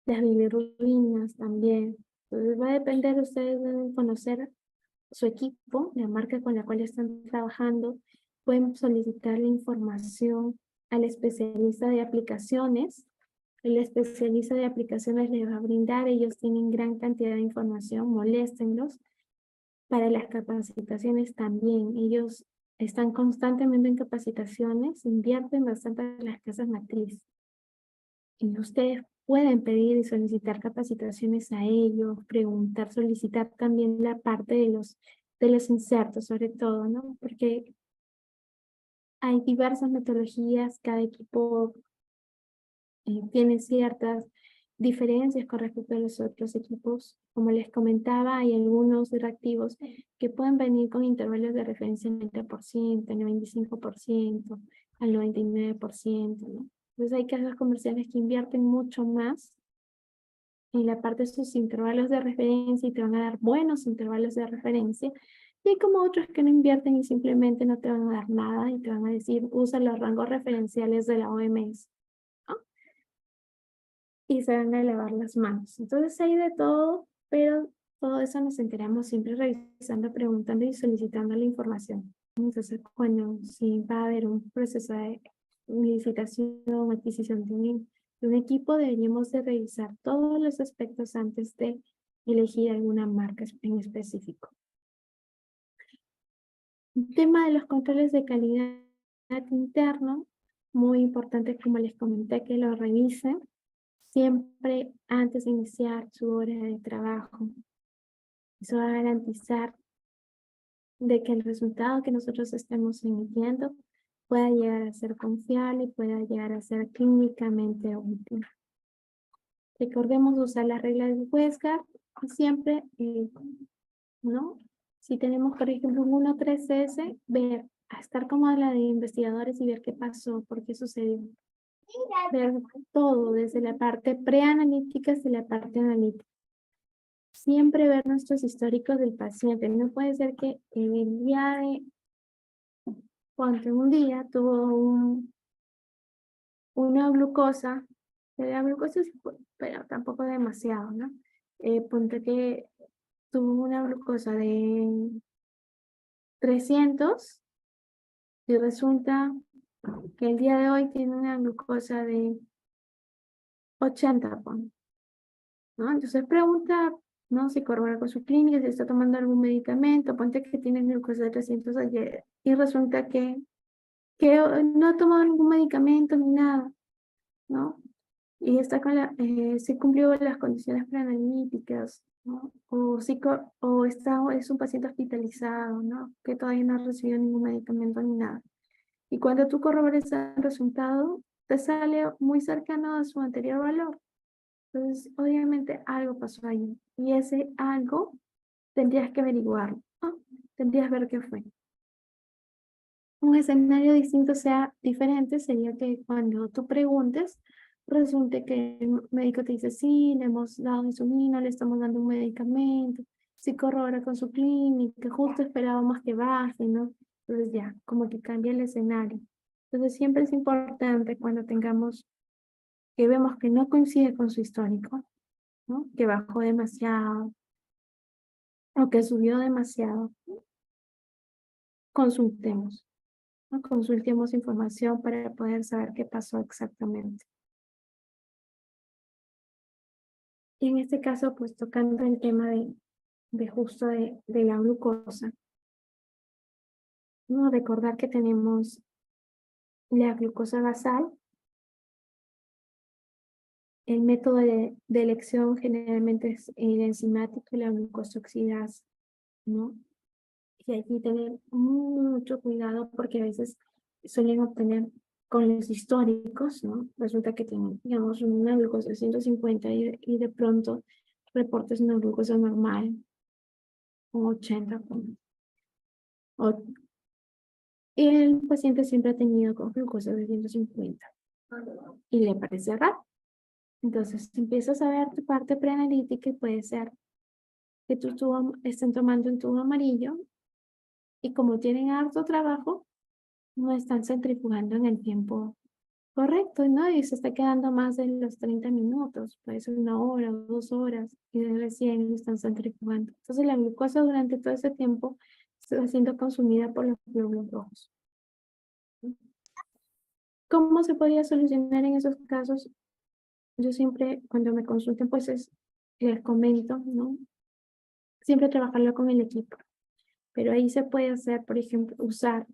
A: Las bilirrubinas también. Entonces va a depender, ustedes deben conocer su equipo, la marca con la cual están trabajando, pueden solicitar la información al especialista de aplicaciones. El especialista de aplicaciones les va a brindar, ellos tienen gran cantidad de información, moléstenlos. Para las capacitaciones también, ellos están constantemente en capacitaciones, invierten bastante en las casas matriz. Y ustedes pueden pedir y solicitar capacitaciones a ellos, preguntar, solicitar también la parte de los insertos, sobre todo, ¿no? Porque hay diversas metodologías, cada equipo tiene ciertas diferencias con respecto a los otros equipos. Como les comentaba, hay algunos reactivos que pueden venir con intervalos de referencia del 90%, el 95%, al 99%, ¿no? Entonces hay casas comerciales que invierten mucho más en la parte de sus intervalos de referencia y te van a dar buenos intervalos de referencia. Y hay como otros que no invierten y simplemente no te van a dar nada y te van a decir, usa los rangos referenciales de la OMS, ¿no? Y se van a lavar las manos. Entonces hay de todo, pero todo eso nos enteramos siempre revisando, preguntando y solicitando la información. Entonces, cuando sí va a haber un proceso de licitación, adquisición de un equipo, deberíamos de revisar todos los aspectos antes de elegir alguna marca en específico. El tema de los controles de calidad interno, muy importante, como les comenté, que lo revisen siempre antes de iniciar su hora de trabajo. Eso va a garantizar de que el resultado que nosotros estemos emitiendo pueda llegar a ser confiable y pueda llegar a ser clínicamente útil. Recordemos usar las reglas de Westgard y siempre, ¿no? Si tenemos, por ejemplo, un 1.3S, ver, a estar como la de investigadores y ver qué pasó, por qué sucedió. Ver todo, desde la parte preanalítica hasta la parte analítica. Siempre ver nuestros históricos del paciente. No puede ser que el día de, ponte un día, tuvo una glucosa, la glucosa sí fue, pero tampoco demasiado, ¿no? Ponte que tuvo una glucosa de 300 y resulta que el día de hoy tiene una glucosa de 80, ¿no? Entonces pregunta, ¿no? Si corrobora con su clínica, si está tomando algún medicamento, ponte que tiene glucosa de 300 ayer y resulta que no ha tomado ningún medicamento ni nada, ¿no? Y está sí cumplió las condiciones preanalíticas, ¿no? O, es un paciente hospitalizado, ¿no? Que todavía no ha recibido ningún medicamento ni nada. Y cuando tú corroboras el resultado, te sale muy cercano a su anterior valor. Entonces, obviamente algo pasó ahí. Y ese algo tendrías que averiguarlo, ¿no? Tendrías que ver qué fue. Un escenario distinto sea diferente sería que cuando tú preguntes, resulte que el médico te dice, sí, le hemos dado insulina, le estamos dando un medicamento, sí corrobora con su clínica, justo esperábamos que baje, ¿no? Entonces ya, como que cambia el escenario. Entonces siempre es importante cuando tengamos, que vemos que no coincide con su histórico, ¿no? Que bajó demasiado o que subió demasiado, consultemos. ¿No? Consultemos información para poder saber qué pasó exactamente. Y en este caso, pues tocando el tema de justo de la glucosa, ¿no? Recordar que tenemos la glucosa basal, el método de elección generalmente es el enzimático y la glucosa oxidasa, ¿no? Y aquí tener mucho cuidado porque a veces suelen obtener con los históricos, ¿no? Resulta que tienen, digamos, una glucosa de 150 y de pronto reportes una glucosa normal, con 80. Y el paciente siempre ha tenido con glucosa de 150 y le parece raro. Entonces empiezas a ver tu parte preanalítica y puede ser que tu tubo, estén tomando un tubo amarillo y como tienen harto trabajo, no están centrifugando en el tiempo correcto, ¿no? Y se está quedando más de los 30 minutos, puede ser 1 hora o 2 horas, y recién lo están centrifugando. Entonces la glucosa durante todo ese tiempo está siendo consumida por los glóbulos rojos. ¿Cómo se podría solucionar en esos casos? Yo siempre, cuando me consulten, pues les comento, ¿no? Siempre trabajarlo con el equipo. Pero ahí se puede hacer, por ejemplo, usar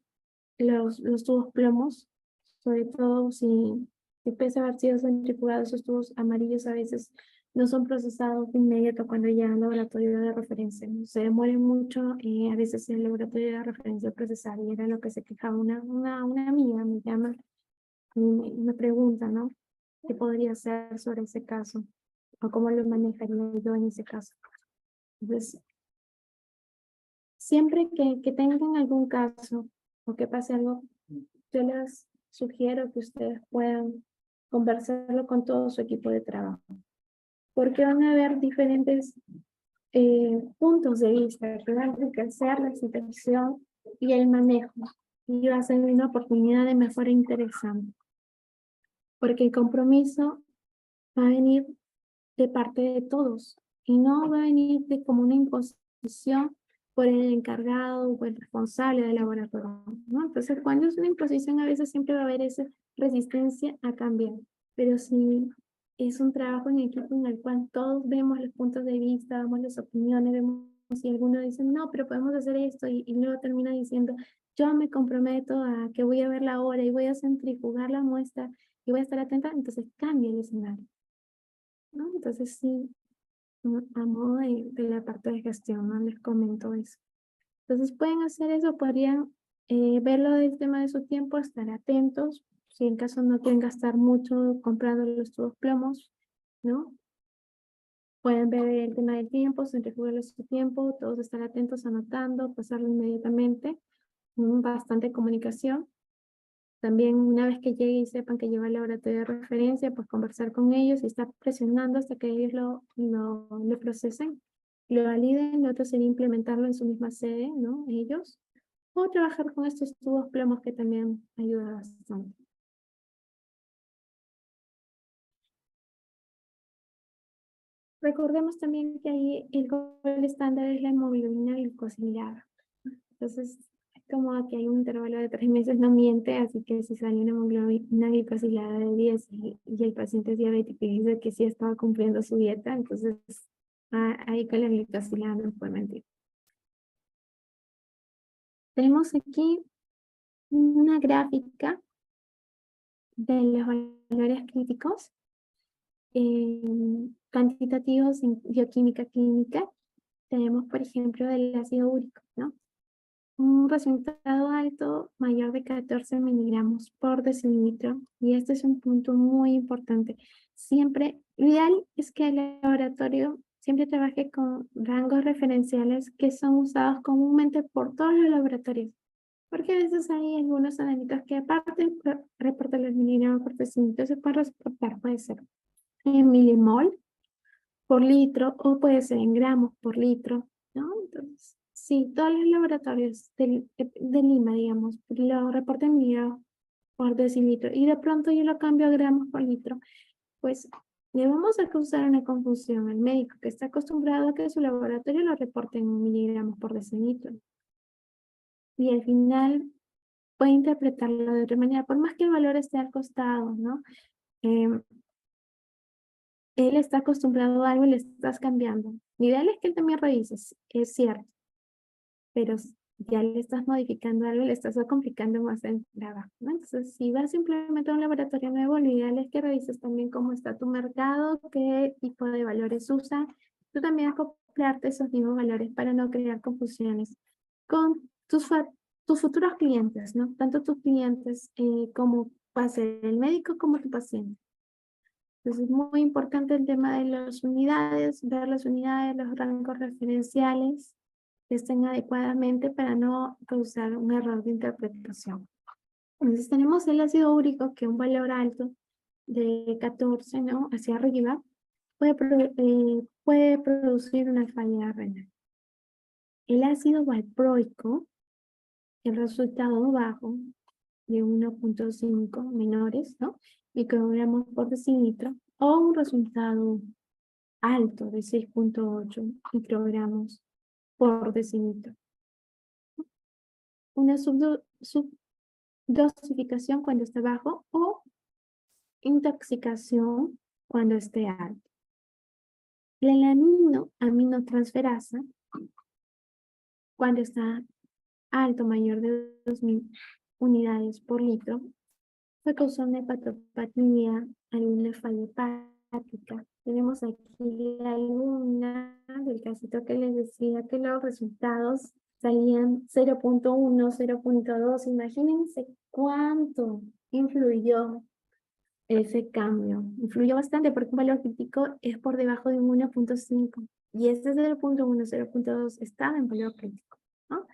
A: los tubos plomos, sobre todo si pese a haber sido centrifugados, esos tubos amarillos a veces no son procesados de inmediato cuando llegan al laboratorio de referencia, ¿no? Se demoran mucho, a veces el laboratorio de referencia procesar, y era lo que se quejaba una amiga, me llama, y me pregunta, ¿no? ¿Qué podría hacer sobre ese caso? ¿O cómo lo manejaría yo en ese caso? Entonces, siempre que tengan algún caso o que pase algo, yo les sugiero que ustedes puedan conversarlo con todo su equipo de trabajo, porque van a haber diferentes puntos de vista que van a enriquecer la situación y el manejo, y va a ser una oportunidad de mejora interesante, porque el compromiso va a venir de parte de todos y no va a venir de como una imposición por el encargado o el responsable del laboratorio, ¿no? Entonces, cuando es una imposición, a veces siempre va a haber esa resistencia a cambiar, pero si es un trabajo en equipo en el cual todos vemos los puntos de vista, vemos las opiniones, vemos si alguno dice, no, pero podemos hacer esto, y luego termina diciendo, yo me comprometo a que voy a ver la hora y voy a centrifugar la muestra y voy a estar atenta, entonces cambia el escenario, ¿no? Entonces sí, a modo de la parte de gestión, ¿no? Les comento eso. Entonces pueden hacer eso, podrían verlo del tema de su tiempo, estar atentos, si en caso no quieren gastar mucho comprando los tubos plomos, ¿no? Pueden ver el tema del tiempo, centrifugarlo su tiempo, todos estar atentos, anotando, pasarlo inmediatamente, bastante comunicación. También una vez que llegue y sepan que lleva el laboratorio de referencia, pues conversar con ellos y estar presionando hasta que ellos lo procesen, lo validen. Lo otro sería implementarlo en su misma sede, ¿no? Ellos. O trabajar con estos tubos plomos, que también ayuda bastante. Recordemos también que ahí el gol estándar es la hemoglobina glicosilada. Entonces, como que hay un intervalo de 3 meses, no miente, así que si sale una hemoglobina glicosilada de 10 y el paciente es diabético y dice que sí estaba cumpliendo su dieta, entonces ahí con la glicosilada no puede mentir. Tenemos aquí una gráfica de los valores críticos cuantitativos en bioquímica clínica. Tenemos, por ejemplo, del ácido úrico, ¿no? Un resultado alto mayor de 14 miligramos por decilitro, y este es un punto muy importante. Siempre, lo ideal es que el laboratorio siempre trabaje con rangos referenciales que son usados comúnmente por todos los laboratorios, porque a veces hay algunos analíticos que aparte reportan los miligramos por decilitro, se puede reportar, puede ser en milimol por litro o puede ser en gramos por litro, ¿no? Entonces, sí, todos los laboratorios de Lima, digamos, lo reportan miligramos por decilitro y de pronto yo lo cambio a gramos por litro, pues le vamos a causar una confusión al médico que está acostumbrado a que su laboratorio lo reporte en miligramos por decilitro. Y al final puede interpretarlo de otra manera, por más que el valor esté al costado, ¿no? Él está acostumbrado a algo y le estás cambiando. Lo ideal es que él también revise, es cierto, pero ya le estás modificando algo y le estás complicando más el trabajo, ¿no? Entonces, si vas a implementar un laboratorio nuevo, lo ideal es que revises también cómo está tu mercado, qué tipo de valores usa. Tú también acoplarte esos mismos valores para no crear confusiones con tus futuros clientes, ¿no? Tanto tus clientes como va a ser el médico como tu paciente. Entonces es muy importante el tema de las unidades, ver las unidades, los rangos referenciales que estén adecuadamente para no causar un error de interpretación. Entonces tenemos el ácido úrico, que es un valor alto de 14, ¿no? Hacia arriba. puede producir una falla renal. El ácido valproico, el resultado bajo de 1.5 menores, ¿no? Microgramos por decilitro, o un resultado alto de 6.8 microgramos por decilitro. Una subdosificación cuando esté bajo o intoxicación cuando esté alto. La aminotransferasa, cuando está alto, mayor de 2000 unidades por litro, puede causar una hepatopatía, alguna falla hepática. Tenemos aquí la alumna del casito que les decía que los resultados salían 0.1, 0.2. Imagínense cuánto influyó ese cambio. Influyó bastante porque un valor crítico es por debajo de un 1.5. Y este 0.1, 0.2 estaba en valor crítico, ¿no?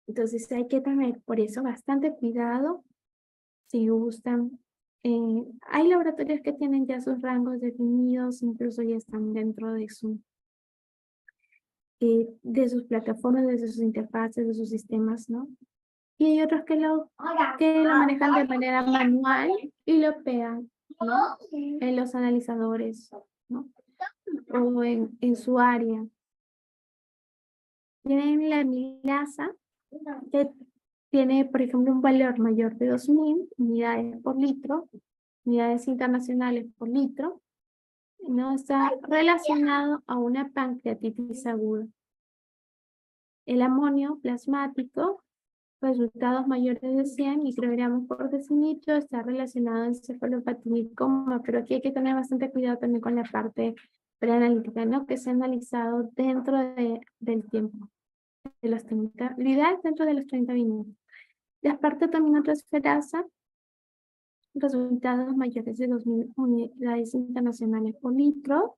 A: Entonces hay que tener por eso bastante cuidado si gustan. Hay laboratorios que tienen ya sus rangos definidos, incluso ya están dentro de sus plataformas, de sus interfaces, de sus sistemas, ¿no? Y hay otros que lo manejan de manera manual y lo pegan, ¿no? En los analizadores, ¿no? O en su área. Tienen la amilasa, que tiene, por ejemplo, un valor mayor de 2000 unidades por litro, unidades internacionales por litro, no está relacionado a una pancreatitis aguda. El amonio plasmático, resultados mayores de 100 microgramos por decilitro, está relacionado a encefalopatía y coma, pero aquí hay que tener bastante cuidado también con la parte preanalítica, ¿no? Que se ha analizado dentro del tiempo, de los 30, lo ideal dentro de los 30 minutos. La aspartato-aminotransferasa, resultados mayores de 2000 unidades internacionales por litro,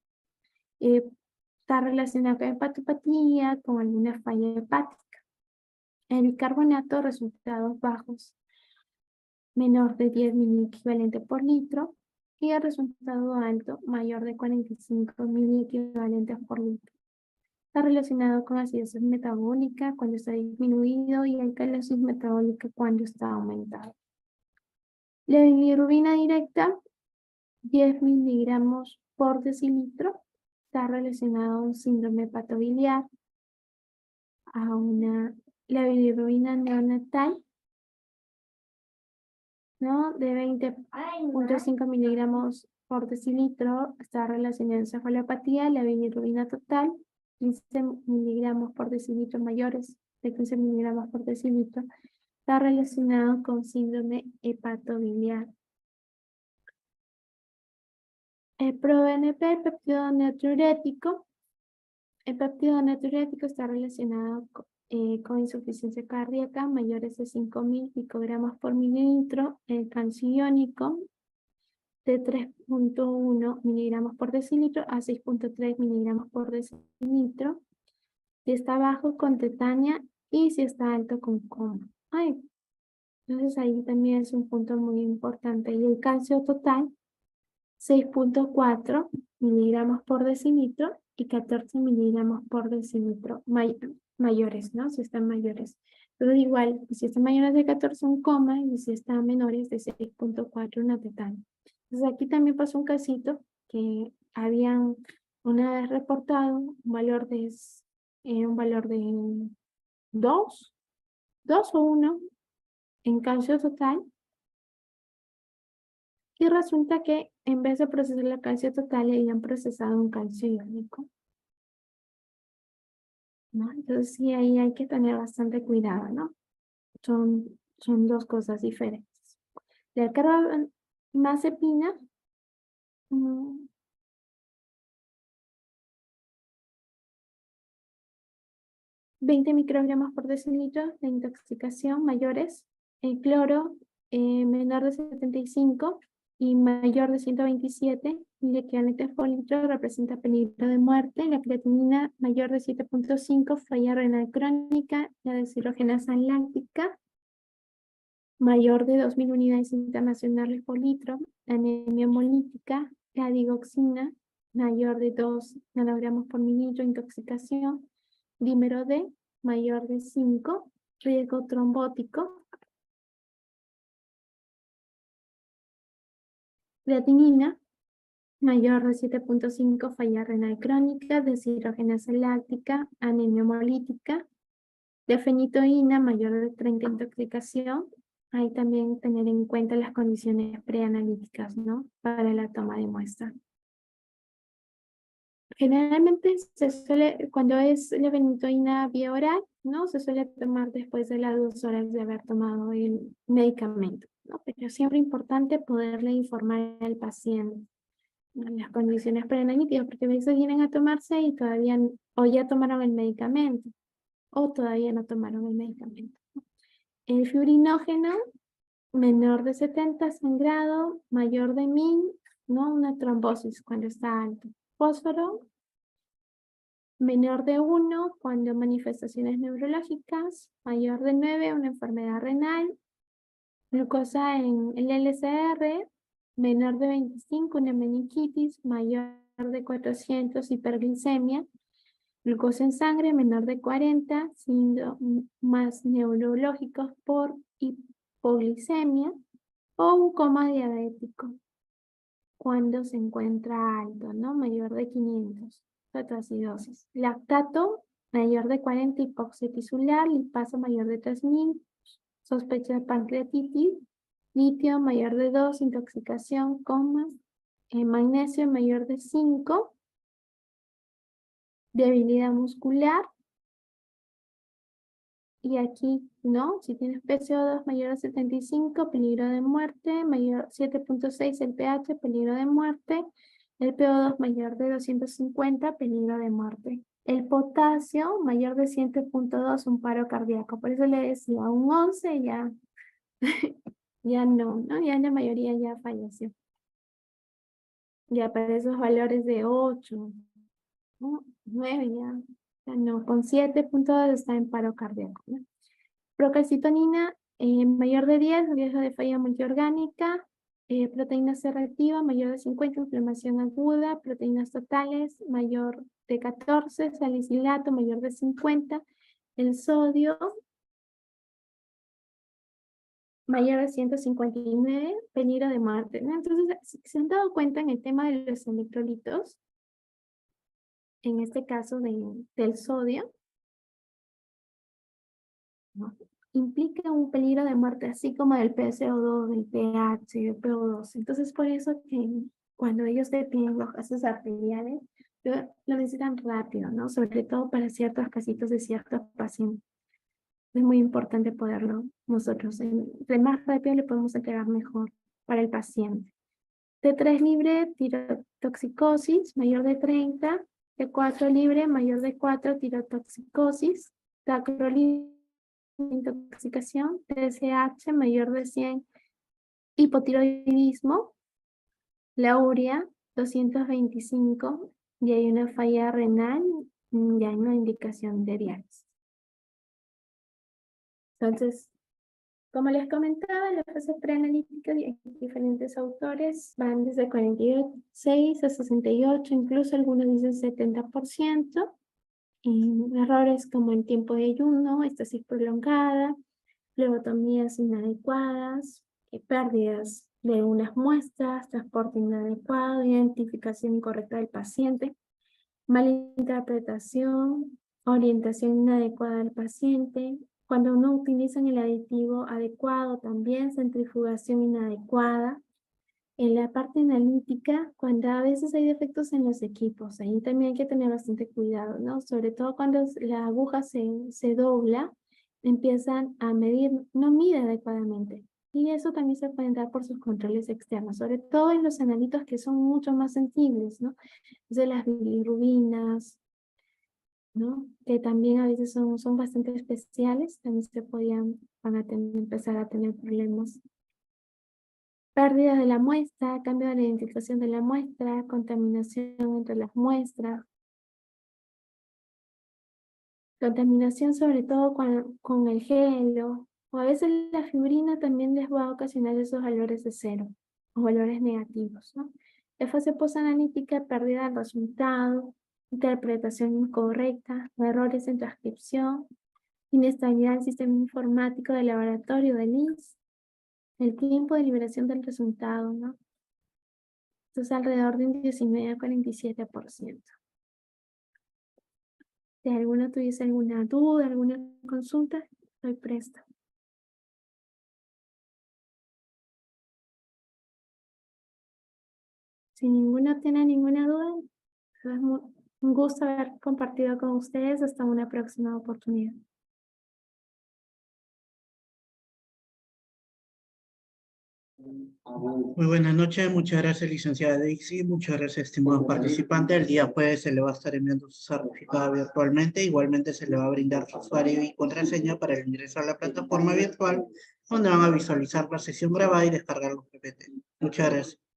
A: está relacionado con hepatopatía, con alguna falla hepática. El bicarbonato, resultados bajos, menor de 10 miliequivalentes por litro, y el resultado alto, mayor de 45 miliequivalentes por litro. Está relacionado con acidosis metabólica cuando está disminuido y alcalosis metabólica cuando está aumentado. La bilirrubina directa, 10 miligramos por decilitro, está relacionado a un síndrome hepatobiliar, la bilirrubina neonatal, ¿no? De 20.5 miligramos por decilitro, está relacionada a encefalopatía. La bilirrubina total, 15 miligramos por decilitro, mayores de 15 miligramos por decilitro, está relacionado con síndrome hepatobiliar. El ProBNP, el péptido natriurético. El péptido natriurético está relacionado con insuficiencia cardíaca, mayores de 5.000 picogramos por mililitro. El calcio iónico, de 3.1 miligramos por decilitro a 6.3 miligramos por decilitro. Si está bajo, con tetania, y si está alto, con coma. Entonces ahí también es un punto muy importante. Y el calcio total, 6.4 miligramos por decilitro y 14 miligramos por decilitro mayores, ¿no? Si están mayores. Pero igual, si están mayores de 14, un coma, y si están menores de 6.4, una tetania. Entonces aquí también pasó un casito que habían una vez reportado un valor de 2 o 1 en calcio total. Y resulta que en vez de procesar el calcio total, le habían procesado un calcio iónico, ¿no? Entonces sí, ahí hay que tener bastante cuidado, ¿no? Son dos cosas diferentes. La carbamazepina, 20 microgramos por decilitro de intoxicación mayores. El cloro, menor de 75 y mayor de 127 miliequivalentes por litro, representa peligro de muerte. La creatinina, mayor de 7.5, falla renal crónica. La deshidrogenasa láctica, mayor de 2.000 unidades internacionales por litro. Anemia hemolítica. La digoxina, mayor de 2 nanogramos por mililitro, intoxicación. Dímero D, mayor de 5, riesgo trombótico. Creatinina, mayor de 7.5, falla renal crónica, deshidrogenasia láctica, anemia hemolítica. De fenitoína, mayor de 30, intoxicación. Hay también tener en cuenta las condiciones preanalíticas, ¿no? Para la toma de muestra. Generalmente se suele, cuando es la fenitoína vía oral, ¿no? Se suele tomar después de las 2 horas de haber tomado el medicamento, ¿no? Pero siempre es importante poderle informar al paciente, ¿no? Las condiciones preanalíticas, porque a veces vienen a tomarse y todavía, o ya tomaron el medicamento, o todavía no tomaron el medicamento. El fibrinógeno, menor de 70, sangrado, mayor de 1000, ¿no? Una trombosis cuando está alto. Fósforo, menor de 1 cuando manifestaciones neurológicas, mayor de 9, una enfermedad renal. Glucosa en el LCR, menor de 25, una meningitis, mayor de 400, hiperglicemia. Glucosa en sangre, menor de 40, síntomas neurológicos por hipoglicemia o un coma diabético cuando se encuentra alto, ¿no? Mayor de 500, cetoacidosis. Lactato, mayor de 40, hipoxia tisular, lipasa mayor de 3000, sospecha de pancreatitis, litio mayor de 2, intoxicación, coma, magnesio mayor de 5, debilidad muscular. Y aquí, ¿no? Si tienes PCO2 mayor a 75, peligro de muerte, mayor 7.6 el pH, peligro de muerte, el PO2 mayor de 250, peligro de muerte. El potasio mayor de 7.2, un paro cardíaco. Por eso le decía, un 11 ya, ya no, ya la mayoría ya falleció. Ya para esos valores de 8, ¿no? 9 ya no, con 7.2 está en paro cardíaco, ¿no? Procalcitonina, mayor de 10, riesgo de falla multiorgánica. Proteína C reactiva, mayor de 50, inflamación aguda. Proteínas totales, mayor de 14, salicilato, mayor de 50. El sodio, mayor de 159, peligro de muerte, ¿no? Entonces, si se han dado cuenta en el tema de los electrolitos, en este caso del sodio, ¿no? Implica un peligro de muerte, así como del PCO2, del pH, del PO2. Entonces, por eso que cuando ellos te piden los gases arteriales, lo necesitan rápido, ¿no? Sobre todo para ciertos casitos de ciertos pacientes. Es muy importante poderlo nosotros. Entre más rápido le podemos entregar mejor para el paciente. T3 libre, tirotoxicosis, mayor de 30. T4 libre, mayor de 4, tirotoxicosis. Tacrolimus, intoxicación. TSH, mayor de 100, hipotiroidismo. La urea, 225, y hay una falla renal, ya hay una indicación de diálisis. Entonces, como les comentaba, la fase preanalítica de diferentes autores van desde 46 a 68, incluso algunos dicen 70%. Errores como el tiempo de ayuno, estasis prolongada, flebotomías inadecuadas, pérdidas de unas muestras, transporte inadecuado, identificación incorrecta del paciente, malinterpretación, orientación inadecuada del paciente. Cuando no utilizan el aditivo adecuado, también centrifugación inadecuada. En la parte analítica, cuando a veces hay defectos en los equipos, ahí también hay que tener bastante cuidado, ¿no? Sobre todo cuando la aguja se dobla, empiezan a medir, no mide adecuadamente. Y eso también se puede dar por sus controles externos, sobre todo en los analitos que son mucho más sensibles, ¿no? De las bilirrubinas, ¿no? Que también a veces son bastante especiales, también van a empezar a tener problemas. Pérdida de la muestra, cambio de la identificación de la muestra, contaminación entre las muestras. Contaminación sobre todo con el gelo, o a veces la fibrina también les va a ocasionar esos valores de 0, o valores negativos, ¿no? La fase postanalítica, pérdida del resultado, interpretación incorrecta, errores en transcripción, inestabilidad del sistema informático del laboratorio del INS, el tiempo de liberación del resultado, ¿no? Esto es alrededor de un 19 a 47%. Si alguno tuviese alguna duda, alguna consulta, estoy presta. Si ninguno tiene ninguna duda, es un gusto haber compartido con ustedes. Hasta una próxima oportunidad.
C: Muy buenas noches, muchas gracias, licenciada Daisy, muchas gracias, estimados participantes. El día jueves se le va a estar enviando su certificado virtualmente, igualmente se le va a brindar su usuario y contraseña para el ingreso a la plataforma virtual, donde van a visualizar la sesión grabada y descargar los PPT. Muchas gracias.